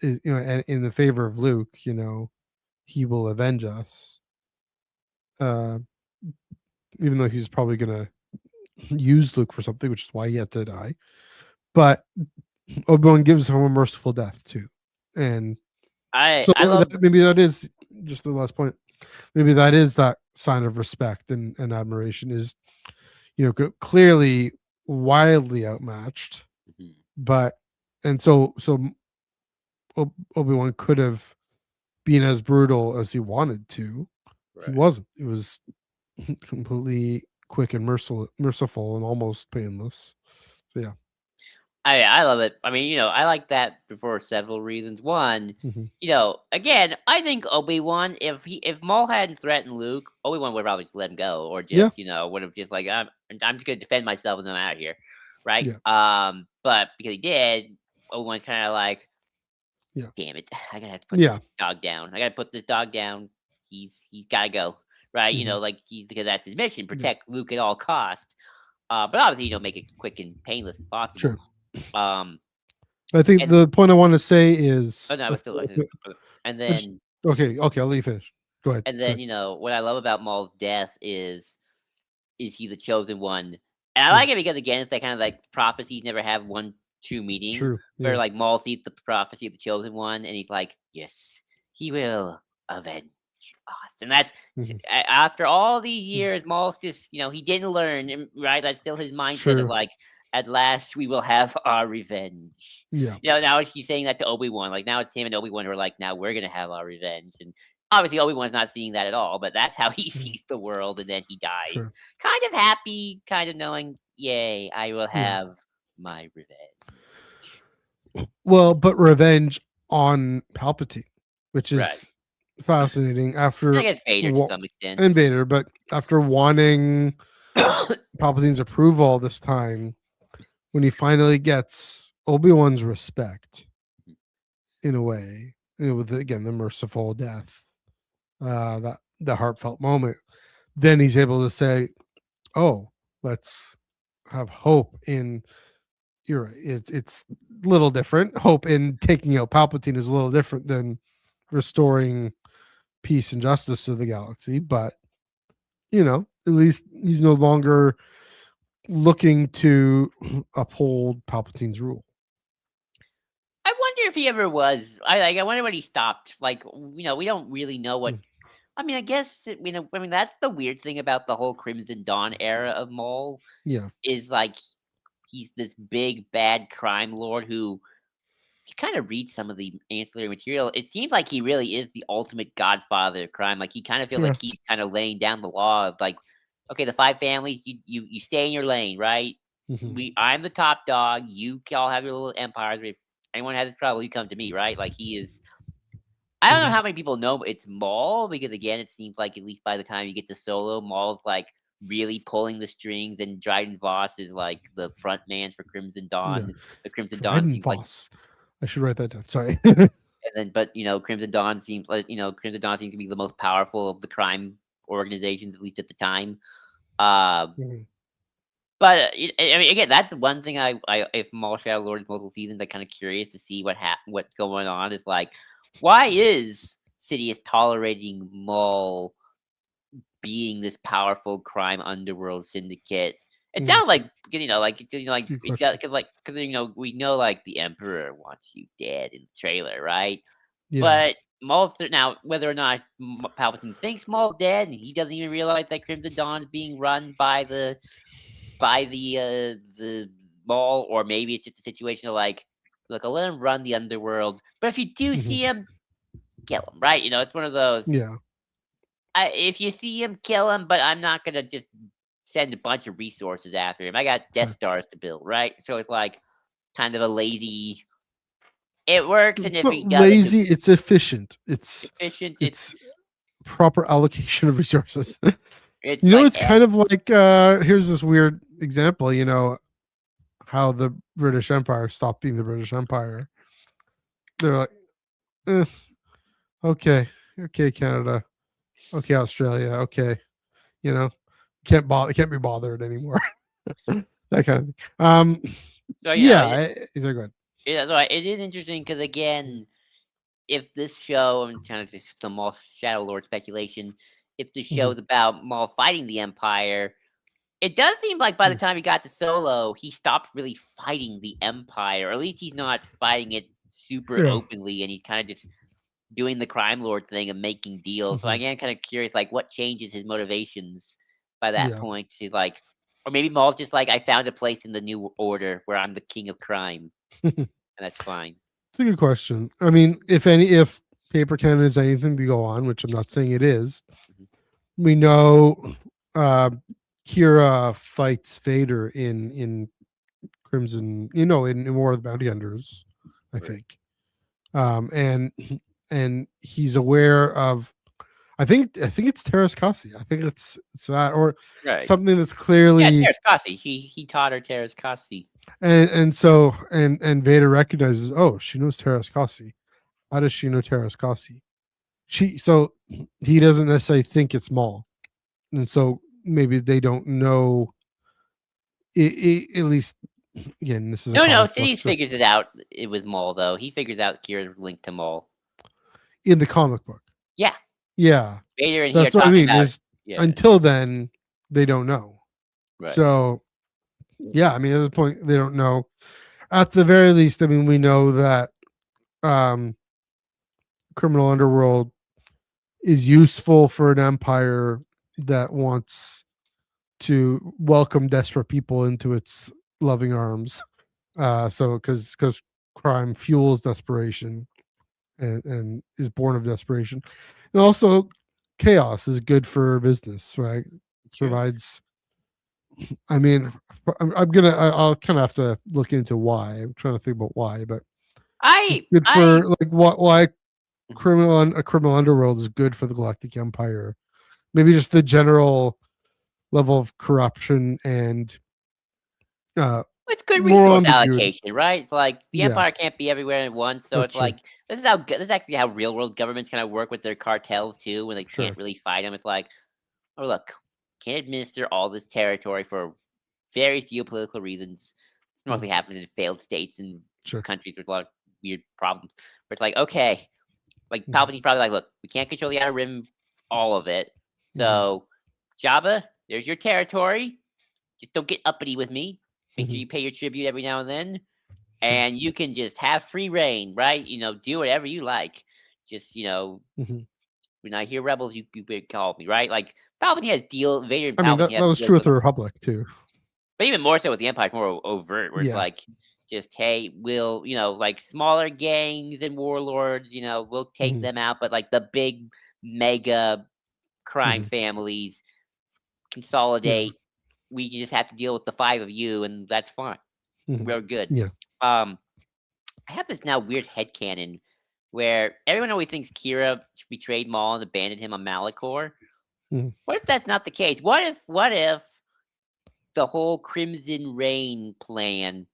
in the favor of Luke, he will avenge us. Even though he's probably going to use Luke for something, which is why he had to die. But Obi-Wan gives him a merciful death too. And I love maybe that is just the last point. Maybe that is that sign of respect and admiration is, clearly wildly outmatched, but and so Obi-Wan could have been as brutal as he wanted to. Right. He wasn't. It was completely quick and merciful and almost painless. So yeah. I love it. I mean, I like that for several reasons. One, again, I think Obi-Wan, if Maul hadn't threatened Luke, Obi-Wan would probably just let him go, or just would have just like I'm just gonna defend myself and I'm out of here, right? Yeah. But because he did, Obi-Wan's kind of like, Yeah. damn it, I gotta have to put Yeah. this dog down. I gotta put this dog down. He's gotta go, right? Mhm. Like because that's his mission: Yeah. protect Luke at all cost. But obviously, make it quick and painless as possible. Sure. Um, I think and the point I want to say oh is no, I was still and it's- then okay. Okay, I'll let you finish. Go ahead. and Go then ahead. what I love about Maul's death is he the chosen one? And I Yeah. like it because again, it's that kind of like prophecies never have one true meaning. True. Where Yeah. like Maul sees the prophecy of the chosen one, and he's like, "Yes, he will avenge us." And that's Mhm. after all these Mm. years, Maul's just he didn't learn, right? That's still his mindset of True. like, at last we will have our revenge. Yeah. Now he's saying that to Obi-Wan. Like now it's him and Obi-Wan who are like, now we're gonna have our revenge. And obviously Obi-Wan's not seeing that at all, but that's how he Mhm. sees the world, and then he dies. Sure. Kind of happy, kind of knowing, yay, I will Yeah. have my revenge. Well, but revenge on Palpatine, which Right. is fascinating. And After I guess Vader to some extent. Invader, but after wanting Palpatine's approval all this time, when he finally gets Obi-Wan's respect, in a way, with again the merciful death, that the heartfelt moment, then he's able to say, "Oh, let's have hope in." You're right. It's a little different. Hope in taking out Palpatine is a little different than restoring peace and justice to the galaxy, but at least he's no longer looking to uphold Palpatine's rule. I wonder if he ever was. I wonder when he stopped. Like, we don't really know what. Mm. I mean, I guess that's the weird thing about the whole Crimson Dawn era of Maul Yeah. is like he's this big bad crime lord who you kind of read some of the ancillary material. It seems like he really is the ultimate godfather of crime. Like he kind of feels Yeah. like he's kind of laying down the law of like, okay, the five families, you stay in your lane, right? Mhm. I'm the top dog. You all have your little empires. If anyone has trouble, you come to me, right? Like he is. I don't know Mhm. how many people know it's Maul because again, it seems like at least by the time you get to Solo, Maul's like really pulling the strings, and Dryden Voss is like the front man for Crimson Yeah. Dawn. The Crimson Dawn Dryden seems like, Voss. I should write that down. Sorry. and then but Crimson Dawn seems like Crimson Dawn seems to be the most powerful of the crime organizations, at least at the time. Uh, Mhm. but I mean, again, that's one thing I if Maul Shadow Lord is multiple seasons, I'm kind of curious to see what's going on. Is like, why is Sidious tolerating Maul being this powerful crime underworld syndicate? It Mm. sounds like like Good it question. because we know like the Emperor wants you dead in the trailer, right? Yeah. But Maul's now whether or not Palpatine thinks Maul's dead, and he doesn't even realize that Crimson Dawn is being run by the Maul, or maybe it's just a situation of like, look, I'll let him run the underworld, but if you do Mhm. see him, kill him, right? It's one of those. Yeah. If you see him, kill him, but I'm not gonna just send a bunch of resources after him. I got Death Sure. Stars to build, right? So it's like kind of a lazy. It works, and It's if not he does it, lazy. It's efficient. It's efficient. it's proper allocation of resources. It's like It's kind of like here's this weird example. How the British Empire stopped being the British Empire. They're like, eh, okay, Canada, okay, Australia, okay, you know, can't be bothered anymore. That kind of thing. so Yeah, is that good? it is interesting because again, if this show, I'm kind of just the Maul Shadow Lord speculation, if the Mhm. show's about Maul fighting the Empire, it does seem like by the Mm. time he got to Solo, he stopped really fighting the Empire, or at least he's not fighting it super Yeah. openly, and he's kind of just doing the crime lord thing and making deals. So I Mhm. am kind of curious, like, what changes his motivations by that Yeah. point to like, or maybe Maul's just like, I found a place in the new order where I'm the king of crime, It's and that's fine. a good question. I mean, if paper canon is anything to go on, which I'm not saying it is, Mhm. we know Kira fights Vader in Crimson, in War of the Bounty Hunters, I Right. think. And he's aware of, I think it's Terras Kasi. I think it's that, or Right. something that's Yeah, clearly, Terras Kasi. He taught her Terras Kasi. and so Vader recognizes, oh, she knows Terras Kasi. How does she know Terra's Kasi? So he doesn't necessarily think it's Maul, and so maybe they don't know. At least, again, this is a No, comic book, Sidious so figures it out. It was Maul though. He figures out Kira's linked to Maul. in the comic book, Yeah, yeah, Vader and he are that's what I talking mean. about. Is Yeah, until then they don't know. right. So yeah, I mean, at this point they don't know. At the very least, I mean, we know that um, criminal underworld is useful for an empire that wants to welcome desperate people into its loving arms. So because crime fuels desperation and is born of desperation, and also chaos is good for business, right? True. Provides. I mean, I'll kind of have to look into why. I'm trying to think about why, but it's good I. for like what why Mhm. a criminal underworld is good for the Galactic Empire. Maybe just the general level of corruption and uh, It's good moral resource ambiguity. allocation, right? It's like the Yeah, empire can't be everywhere at once, so that's it's true. like this is actually how real world governments kind of work with their cartels too, when they can't Sure. really fight them. It's like, oh look, can't administer all this territory for various geopolitical reasons. This Mhm. mostly happens in failed states and Sure. countries with a lot of weird problems. Where it's like, okay, like Mhm. Palpatine's probably like, look, we can't control the Outer Rim, all of it. Mhm. So, Jabba, there's your territory. Just don't get uppity with me. Make sure Mhm. you pay your tribute every now and then, Sure. and you can just have free reign, right? Do whatever you like. Just Mhm. when I hear rebels, you better call me, right? Like Palpatine has deal Vader and I mean, Palpatine that have was deals true with with, the Republic too. but even more so with the Empire, it's more overt, where it's Yeah. like, just hey, we'll like smaller gangs and warlords, we'll take Mhm. them out, but like the big mega crime Mhm. families Yeah. consolidate. We just have to deal with the five of you, and that's fine. Mhm. We're good. Yeah. Um, I have this now weird headcanon where everyone always thinks Kira betrayed Maul and abandoned him on Malachor. Mhm. What if that's not the case? What if the whole Crimson Reign plan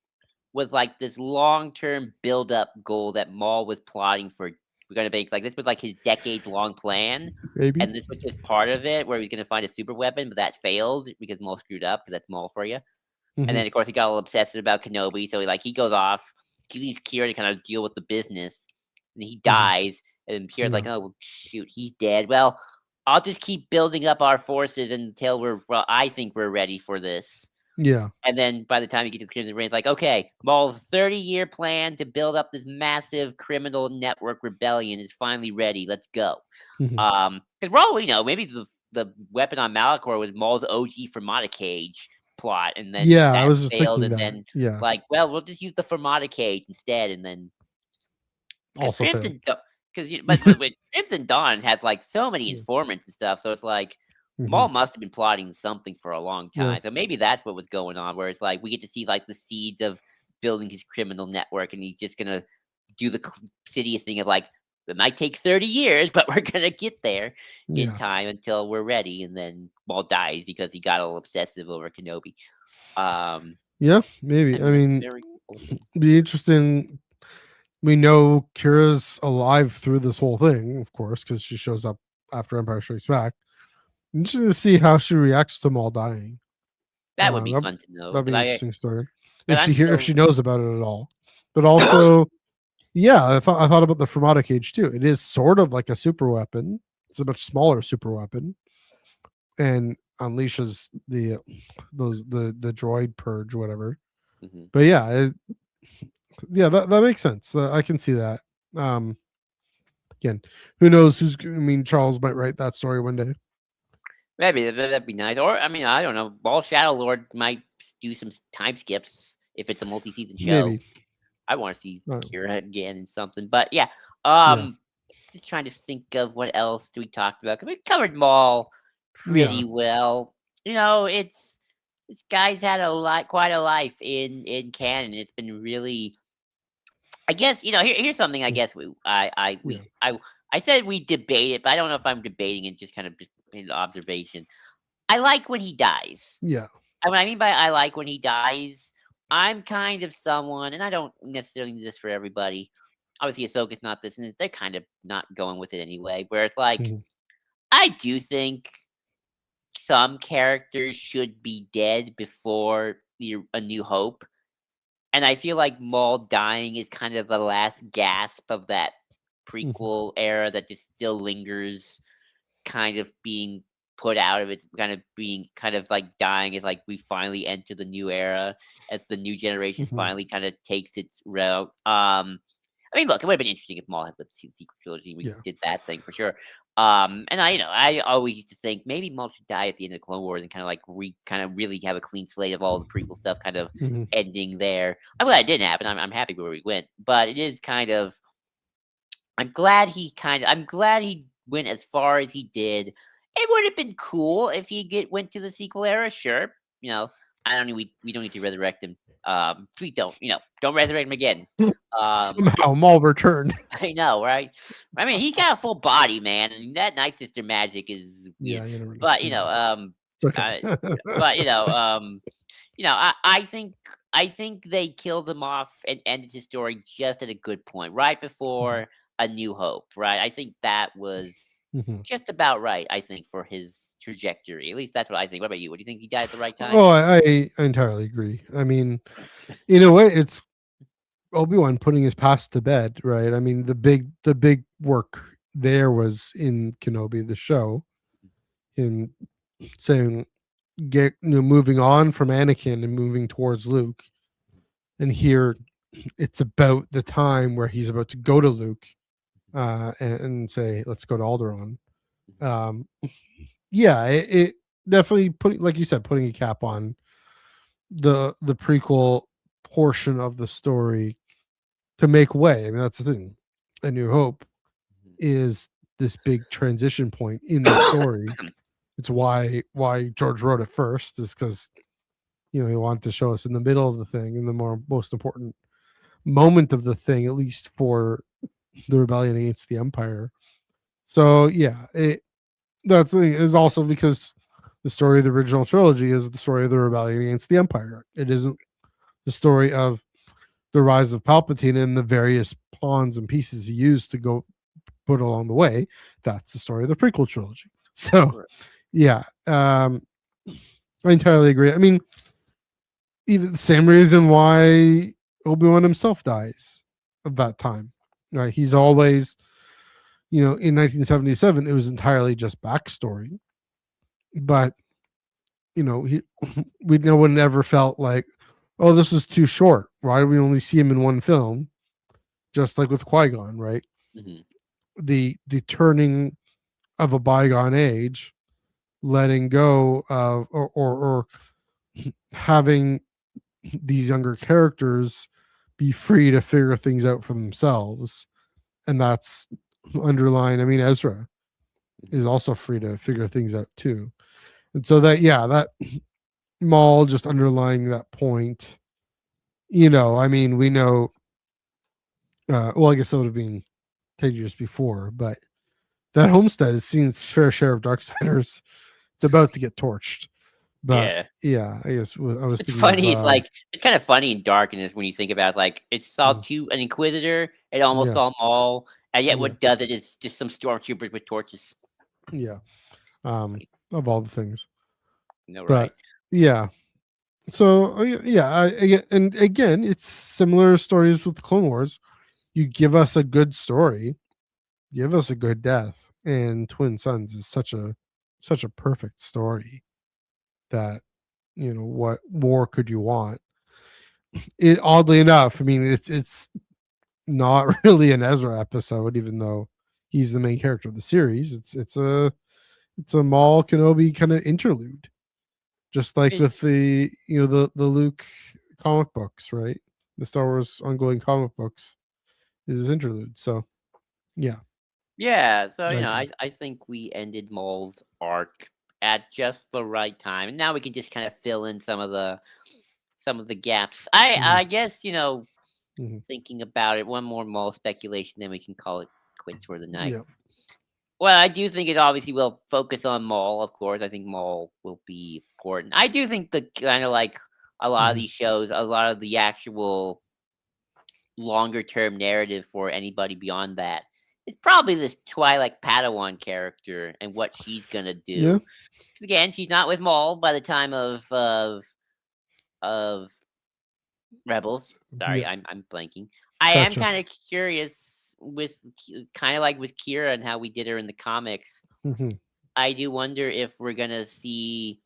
was like this long-term build-up goal that Maul was plotting for? We're gonna make like this was like his decades-long plan, Maybe. and this was just part of it, where he's gonna find a super weapon, but that failed because Maul screwed up. Because that's Maul for you. And Mhm. then of course he got a little obsessive about Kenobi, so he goes off. He leaves Kira to kind of deal with the business, and he Mhm. dies. And Kira's Yeah. like, "Oh well, shoot, he's dead. Well, I'll just keep building up our forces until I think we're ready for this." Yeah. And then by the time you get to the Crimson Reign, it's like, okay, Maul's 30-year plan to build up this massive criminal network rebellion is finally ready. Let's go. Mhm. Because we're all, maybe the weapon on Malachor was Maul's OG Fermata cage plot, and then Yeah. I that was just failed, thinking and that. then Yeah. like, well, we'll just use the Fermata cage instead, and then because Also failed. but Crimson Dawn had like so many Yeah. informants and stuff, so it's like Maul Mhm. must have been plotting something for a long Yeah. time. So maybe that's what was going on, where it's like we get to see like the seeds of building his criminal network, and he's just gonna do the Sidious thing of like it might take 30 years, but we're gonna get there in Yeah. time until we're ready, and then Maul dies because he got a little obsessive over Kenobi. Um, Yeah. Maybe. I and that's mean, very cool thing. be interesting. We know Kira's alive through this whole thing, of course, because she shows up after Empire Strikes Back. Interesting to see how she reacts to Maul dying. That would be That fun to know that'd be because an interesting story I'm if still she knows about it at all. But also, yeah, I thought about the Fermata cage too. It is sort of like a super weapon. It's a much smaller super weapon, and unleashes the droid purge, whatever. Mhm. But yeah, yeah, that makes sense. I can see that. Um, Again, who knows who's? I mean, Charles might write that story one day. Maybe that'd be nice. Or I mean, I don't know. Ball Shadow Lord might do some time skips if it's a multi-season show. Maybe. I want to see Uh, Kira again and something. But yeah, yeah. just trying to think of what else we talked about. 'Cause we covered Maul Yeah. pretty well. It's this guy's had quite a life in canon. It's been really. I guess here's something. I Mm, guess yeah. I said we debate it, but I don't know if I'm debating it. Just kind of just an observation. I like when he dies. Yeah. And what I mean by I like when he dies, I'm kind of someone, and I don't necessarily need this for everybody. obviously Ahsoka's not this, and they're kind of not going with it anyway. Where it's like, Mhm. I do think some characters should be dead before A New Hope, and I feel like Maul dying is kind of the last gasp of that Mhm. prequel era that just still lingers, kind of being put out of it, kind of being kind of like dying as like we finally enter the new era, as the new generation Mhm. finally kind of takes its route. I mean, look, it would have been interesting if Maul had lived to see the sequel trilogy. We Yeah. did that thing for sure. And I always used to think maybe Maul should die at the end of Clone Wars and kind of like kind of really have a clean slate of all the prequel stuff, kind of Mhm. ending there. I'm glad it didn't happen. I'm happy where we went, but it is kind of. I'm glad he went as far as he did. It would have been cool if he went to the sequel era, sure. I don't need we don't need to resurrect him. Please don't, don't resurrect him again. Um, Somehow Maul returned. I know, right? I mean, he got a full body, man, and that Night Sister magic is weird. Yeah, you never know. But Yeah, it's uh, okay. but I think they killed him off and ended his story just at a good point, right Mhm. before A New Hope, right? I think that was Mhm. just about right, I think, for his trajectory. At least that's what I think. What about you? What do you think he died at the right time? Oh, I entirely agree. I mean, in a way, it's Obi-Wan putting his past to bed, right? I mean, the big work there was in Kenobi, the show, in saying moving on from Anakin and moving towards Luke. And here it's about the time where he's about to go to Luke and say, let's go to Alderaan. Um, yeah, it definitely putting, like you said, putting a cap on the prequel portion of the story to make way. I mean, that's the thing. A New Hope is this big transition point in the story. It's why George wrote it first, is because he wanted to show us in the middle of the thing, in the most important moment of the thing, at least for the rebellion against the Empire. So yeah, that's the thing, is also because the story of the original trilogy is the story of the rebellion against the Empire. It isn't the story of the rise of Palpatine and the various pawns and pieces he used to go put along the way. That's the story of the prequel trilogy. So Right. yeah, I entirely agree. I mean, even the same reason why Obi-Wan himself dies at that time. Right? He's always, in 1977, it was entirely just backstory. But, he no one ever felt like, oh, this was too short. Why do we only see him in one film? Just like with Qui-Gon, right? Mhm. The turning of a bygone age, letting go of or having these younger characters be free to figure things out for themselves. And that's underlying. I mean, Ezra is Mhm. also free to figure things out too. And so that Maul just underlying that point, I mean, we know, well, I guess that would have been 10 years before, but that homestead has seen its fair share of Darksiders. It's about to get torched. But Yeah. yeah, I guess I was It's thinking of, funny. It's kind of funny and dark in this when you think about like it saw mm, an Inquisitor, it almost yeah, saw Maul, and yet yeah, what does it is just some stormtroopers with torches. yeah. Um, of all the things. No, right? But yeah, so yeah, and again, it's similar stories with Clone Wars. You give us a good story, give us a good death, and Twin Sons is such a perfect story that what more could you want? It oddly enough, I mean, it's not really an Ezra episode, even though he's the main character of the series. It's a Maul Kenobi kind of interlude, just like It, with the Luke comic books, right? The Star Wars ongoing comic books is his interlude. So yeah, yeah. So I agree. I think we ended Maul's arc at just the right time, and now we can just kind of fill in some of the gaps. I Hmm. I guess Hmm. thinking about it, one more Maul speculation, then we can call it quits for the night. Yeah. Well, I do think it obviously will focus on Maul, of course. I think Maul will be important. I do think the kind of like a lot of Hmm. these shows, a lot of the actual longer term narrative for anybody beyond that, it's probably this Twilight Padawan character and what she's gonna Yeah. do. Again, she's not with Maul by the time of Rebels. Sorry, Yeah. I'm blanking. I am Gotcha. kind of curious with kind of like with Kira and how we did her in the comics. Hmm. I do wonder if we're gonna see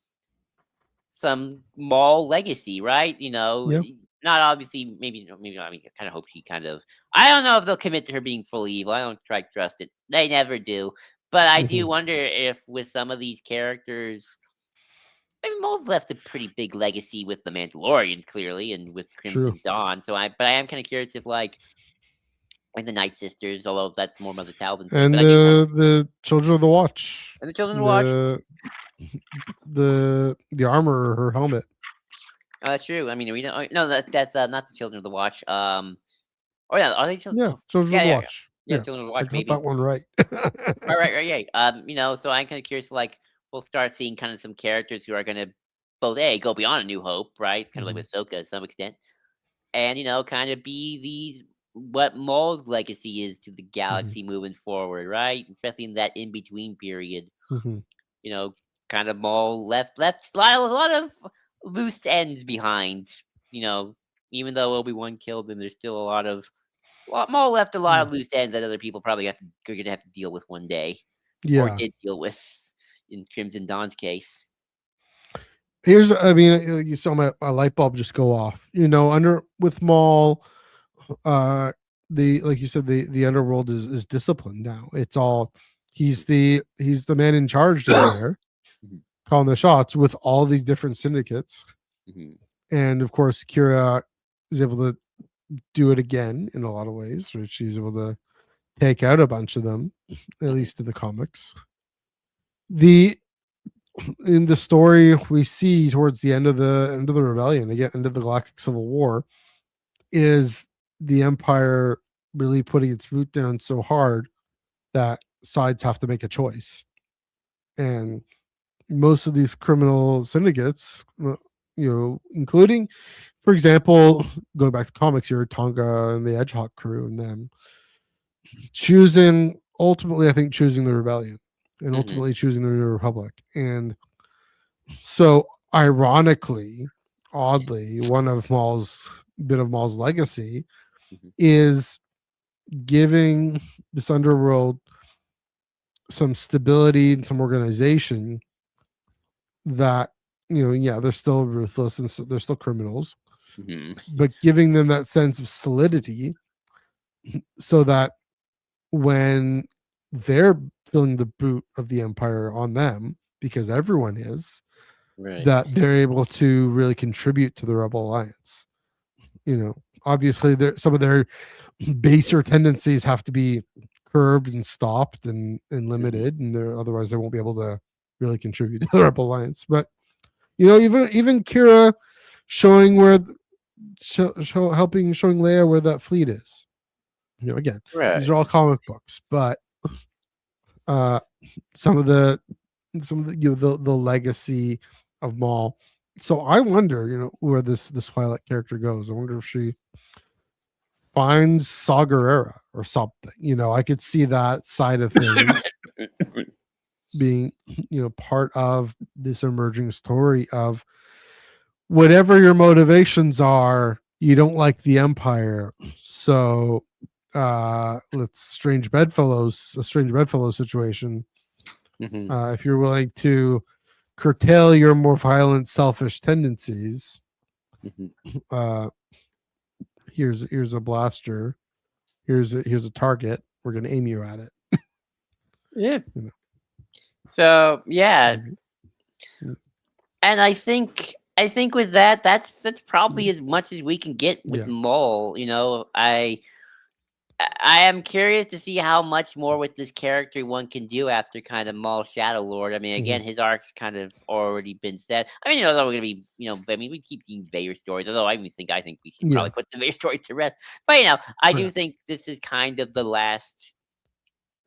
some Maul legacy, right? Yeah. Not obviously, maybe not. I mean, I kind of hope she kind of. I don't know if they'll commit to her being fully evil. I don't try to trust it. They never do. But I Hmm. do wonder if with some of these characters, I mean, Maul's left a pretty big legacy with the Mandalorian, clearly, and with True. Crimson Dawn. But I am kind of curious if like the Night Sisters, although that's more Mother Talbot's thing. And But I do wonder, the Children of the Watch, and the Children of the Watch. the the armor, her helmet. Oh, that's true. I mean, we don't. No, that's not the Children of the Watch. Oh yeah, are they children? Yeah, Oh, Children of yeah, the yeah, yeah. Watch. Yeah, Yeah, Children of the I Watch, got that maybe. one right. Right, yeah. So I'm kind of curious. Like, we'll start seeing kind of some characters who are going to both go beyond A New Hope, right? Kind of like Mhm. with Ahsoka to some extent, and kind of be these what Maul's legacy is to the Mhm. galaxy moving forward, right? Especially in that in between period. Mhm. You know, kind of Maul left a lot of loose ends behind. You know, even though Obi-Wan killed him, there's still a lot of Maul left a lot Yeah. of loose ends that other people probably are gonna have to deal with one day, or Yeah. did deal with in Crimson Dawn's case. Here's, I mean, you saw my light bulb just go off. Under with Maul, uh, the like you said, the underworld is disciplined now. It's all he's the man in charge down there, Mhm, calling the shots with all these different syndicates, mhm, and of course, Kira is able to do it again in a lot of ways. Right? She's able to take out a bunch of them, at mhm, least in the comics. The In the story we see towards the end of the rebellion, again, end of the Galactic Civil War, is the Empire really putting its foot down so hard that sides have to make a choice. And most of these criminal syndicates, including, for example, going back to comics here, Tonga and the Edgehawk crew and them, ultimately, I think, choosing the rebellion and mhm, ultimately choosing the New Republic. And so, ironically, oddly, one of Maul's legacy mhm. is giving this underworld some stability and some organization that, yeah, they're still ruthless and they're still criminals, Mhm. but giving them that sense of solidity so that when they're feeling the boot of the Empire on them, because everyone is, Right. that they're able to really contribute to the Rebel Alliance. Obviously, some of their baser tendencies have to be curbed and stopped and Mhm. limited, and otherwise they won't be able to really contribute to the Rebel Alliance. But even Kira showing where helping showing Leia where that fleet is. Again, these Right. are all comic books, but uh, some of the the legacy of Maul. So I wonder, where this Twilight character goes. I wonder if she finds Saw Gerrera or something. I could see that side of things being, part of this emerging story of whatever your motivations are, you don't like the Empire. So let's a strange bedfellow situation. Mhm. If you're willing to curtail your more violent, selfish tendencies, Mhm. uh, here's a blaster. Here's a target. We're gonna aim you at it. Yeah. You know, So yeah, maybe. and I think with that, that's probably Mm, as much as we can get with yeah. Maul. I am curious to see how much more with this character one can do after kind of Maul Shadow Lord. I mean, Mhm. again, his arc's kind of already been set. I mean, although we're gonna be, I mean, we keep seeing Vader stories. Although I think we should Yeah. probably put the Vader story to rest. But I Yeah. do think this is kind of the last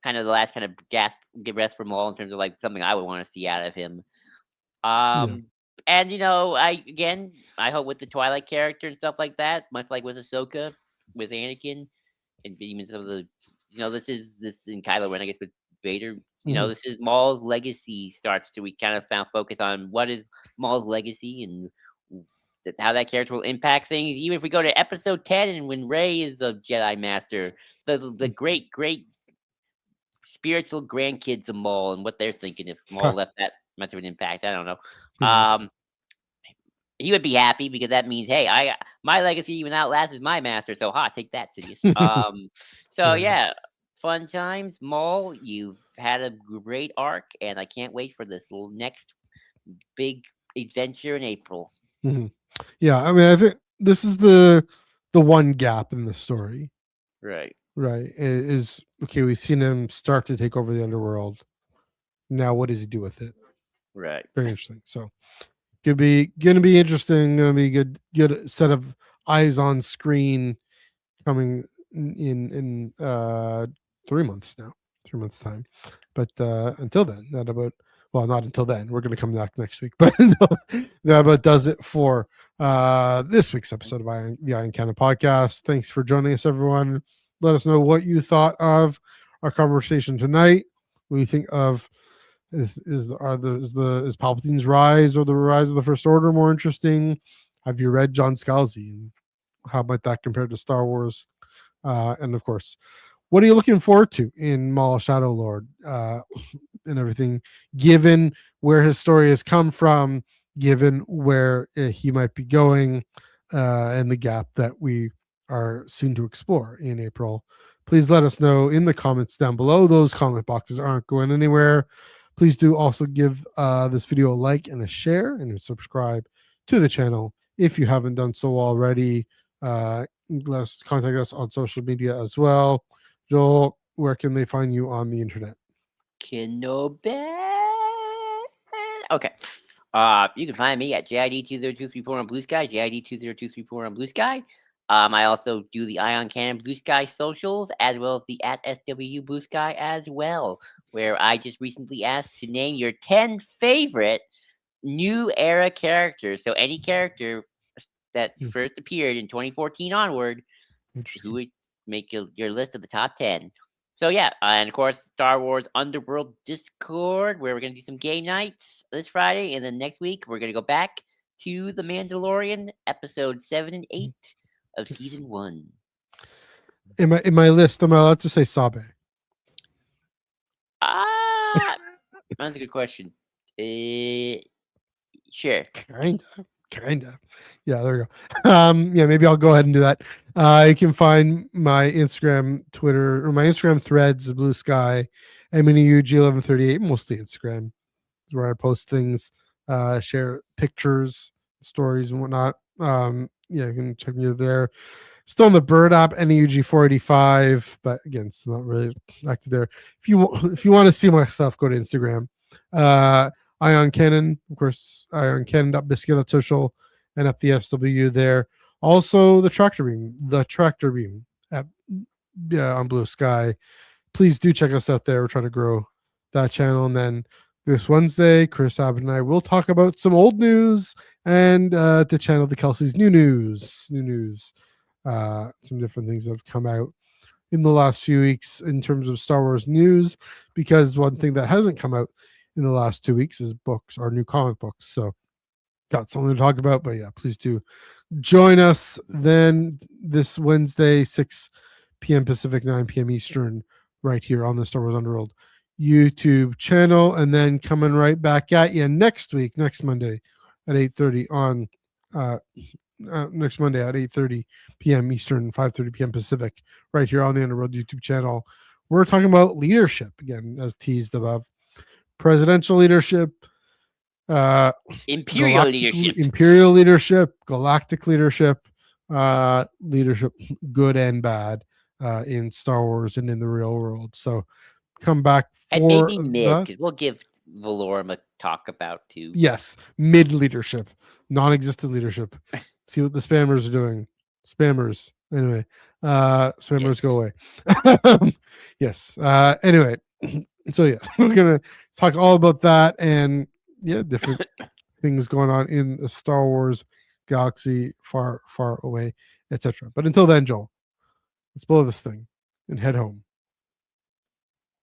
kind of gasp, get rest for Maul in terms of like something I would want to see out of him. Yeah. Um, and I hope with the Twilight character and stuff like that, much like with Ahsoka. with Anakin, and even some of the, this in Kylo Ren, I guess, with Vader. Mhm. This is Maul's legacy starts to. We kind of found focus on what is Maul's legacy and how that character will impact things. Even if we go to Episode 10, and when Rey is a Jedi Master, the great spiritual grandkids of Maul and what they're thinking if Maul left that much of an impact. I don't know. Who knows? He would be happy because that means, hey, my legacy even outlasted my master. So, take that, Sidious. So Yeah. yeah, fun times, Maul. You've had a great arc, and I can't wait for this next big adventure in April. Mhm. Yeah, I mean, I think this is the one gap in the story, Right, right? Is okay. We've seen him start to take over the underworld. Now, what does he do with it? right. Very interesting. So, gonna be interesting. Gonna be good set of eyes on screen coming in 3 months now, 3 months time. But until then, that about not until then. We're gonna come back next week, but that about does it for this week's episode of the Iron Canon podcast. Thanks for joining us, everyone. Let us know what you thought of our conversation tonight. What do you think of is Palpatine's rise or the rise of the First Order more interesting? Have you read John Scalzi, and how might that compare to Star Wars? And of course, what are you looking forward to in Maul Shadow Lord and everything, given where his story has come from, given where he might be going, and the gap that we are soon to explore in April? Please let us know in the comments down below. Those comment boxes aren't going anywhere. Please do also give this video a like and a share, and subscribe to the channel if you haven't done so already. Let's contact us on social media as well. Joel, where can they find you on the internet? Kenobi. Okay. You can find me at JID20234 on Blue Sky, JID20234 on Blue Sky. I also do the Ion Cannon Blue Sky socials, as well as the at SW Blue Sky as well, where I just recently asked to name your 10 favorite new era characters. So any character that first appeared in 2014 onward, who would make your list of the top 10. So yeah, and of course Star Wars Underworld Discord, where we're gonna do some game nights this Friday, and then next week we're gonna go back to The Mandalorian episode 7 and 8 of season 1. In my list, am I allowed to say Sabe? That's a good question. Sure. Kinda. Yeah, there we go. Yeah, maybe I'll go ahead and do that. You can find my Instagram, Twitter, or my Instagram threads, Blue Sky, MNUG1138, mostly Instagram, where I post things, share pictures, stories, and whatnot. Yeah, you can check me there. Still on the Bird app, NEUG485, but again, it's not really active there. If you want to see my stuff, go to Instagram. Ion Canon, of course, ioncannon.biscuit.social and FDSW there. Also, the tractor beam at on Blue Sky. Please do check us out there. We're trying to grow that channel. And then this Wednesday, Chris Abbott and I will talk about some old news and the channel, the Kelsey's new news, some different things that have come out in the last few weeks in terms of Star Wars news, because one thing that hasn't come out in the last 2 weeks is books, our new comic books. So got something to talk about, but yeah, please do join us then this Wednesday, 6 p.m. Pacific, 9 p.m. Eastern, right here on the Star Wars Underworld YouTube channel. And then coming right back at you next Monday at 8:30 on next Monday at 8:30 p.m. Eastern, 5:30 p.m. Pacific, right here on the Underworld YouTube channel. We're talking about leadership again, as teased above. Presidential leadership, Imperial leadership, galactic leadership, leadership, good and bad, in Star Wars and in the real world. So come back and for maybe mid, that. because we'll give Valorum a talk about too. Yes, mid leadership, non-existent leadership. See what the spammers are doing. Spammers. Anyway, spammers go away. Yes. Anyway, so yeah, we're gonna talk all about that and different things going on in the Star Wars galaxy, far, far away, etc. But until then, Joel, Let's blow this thing and head home.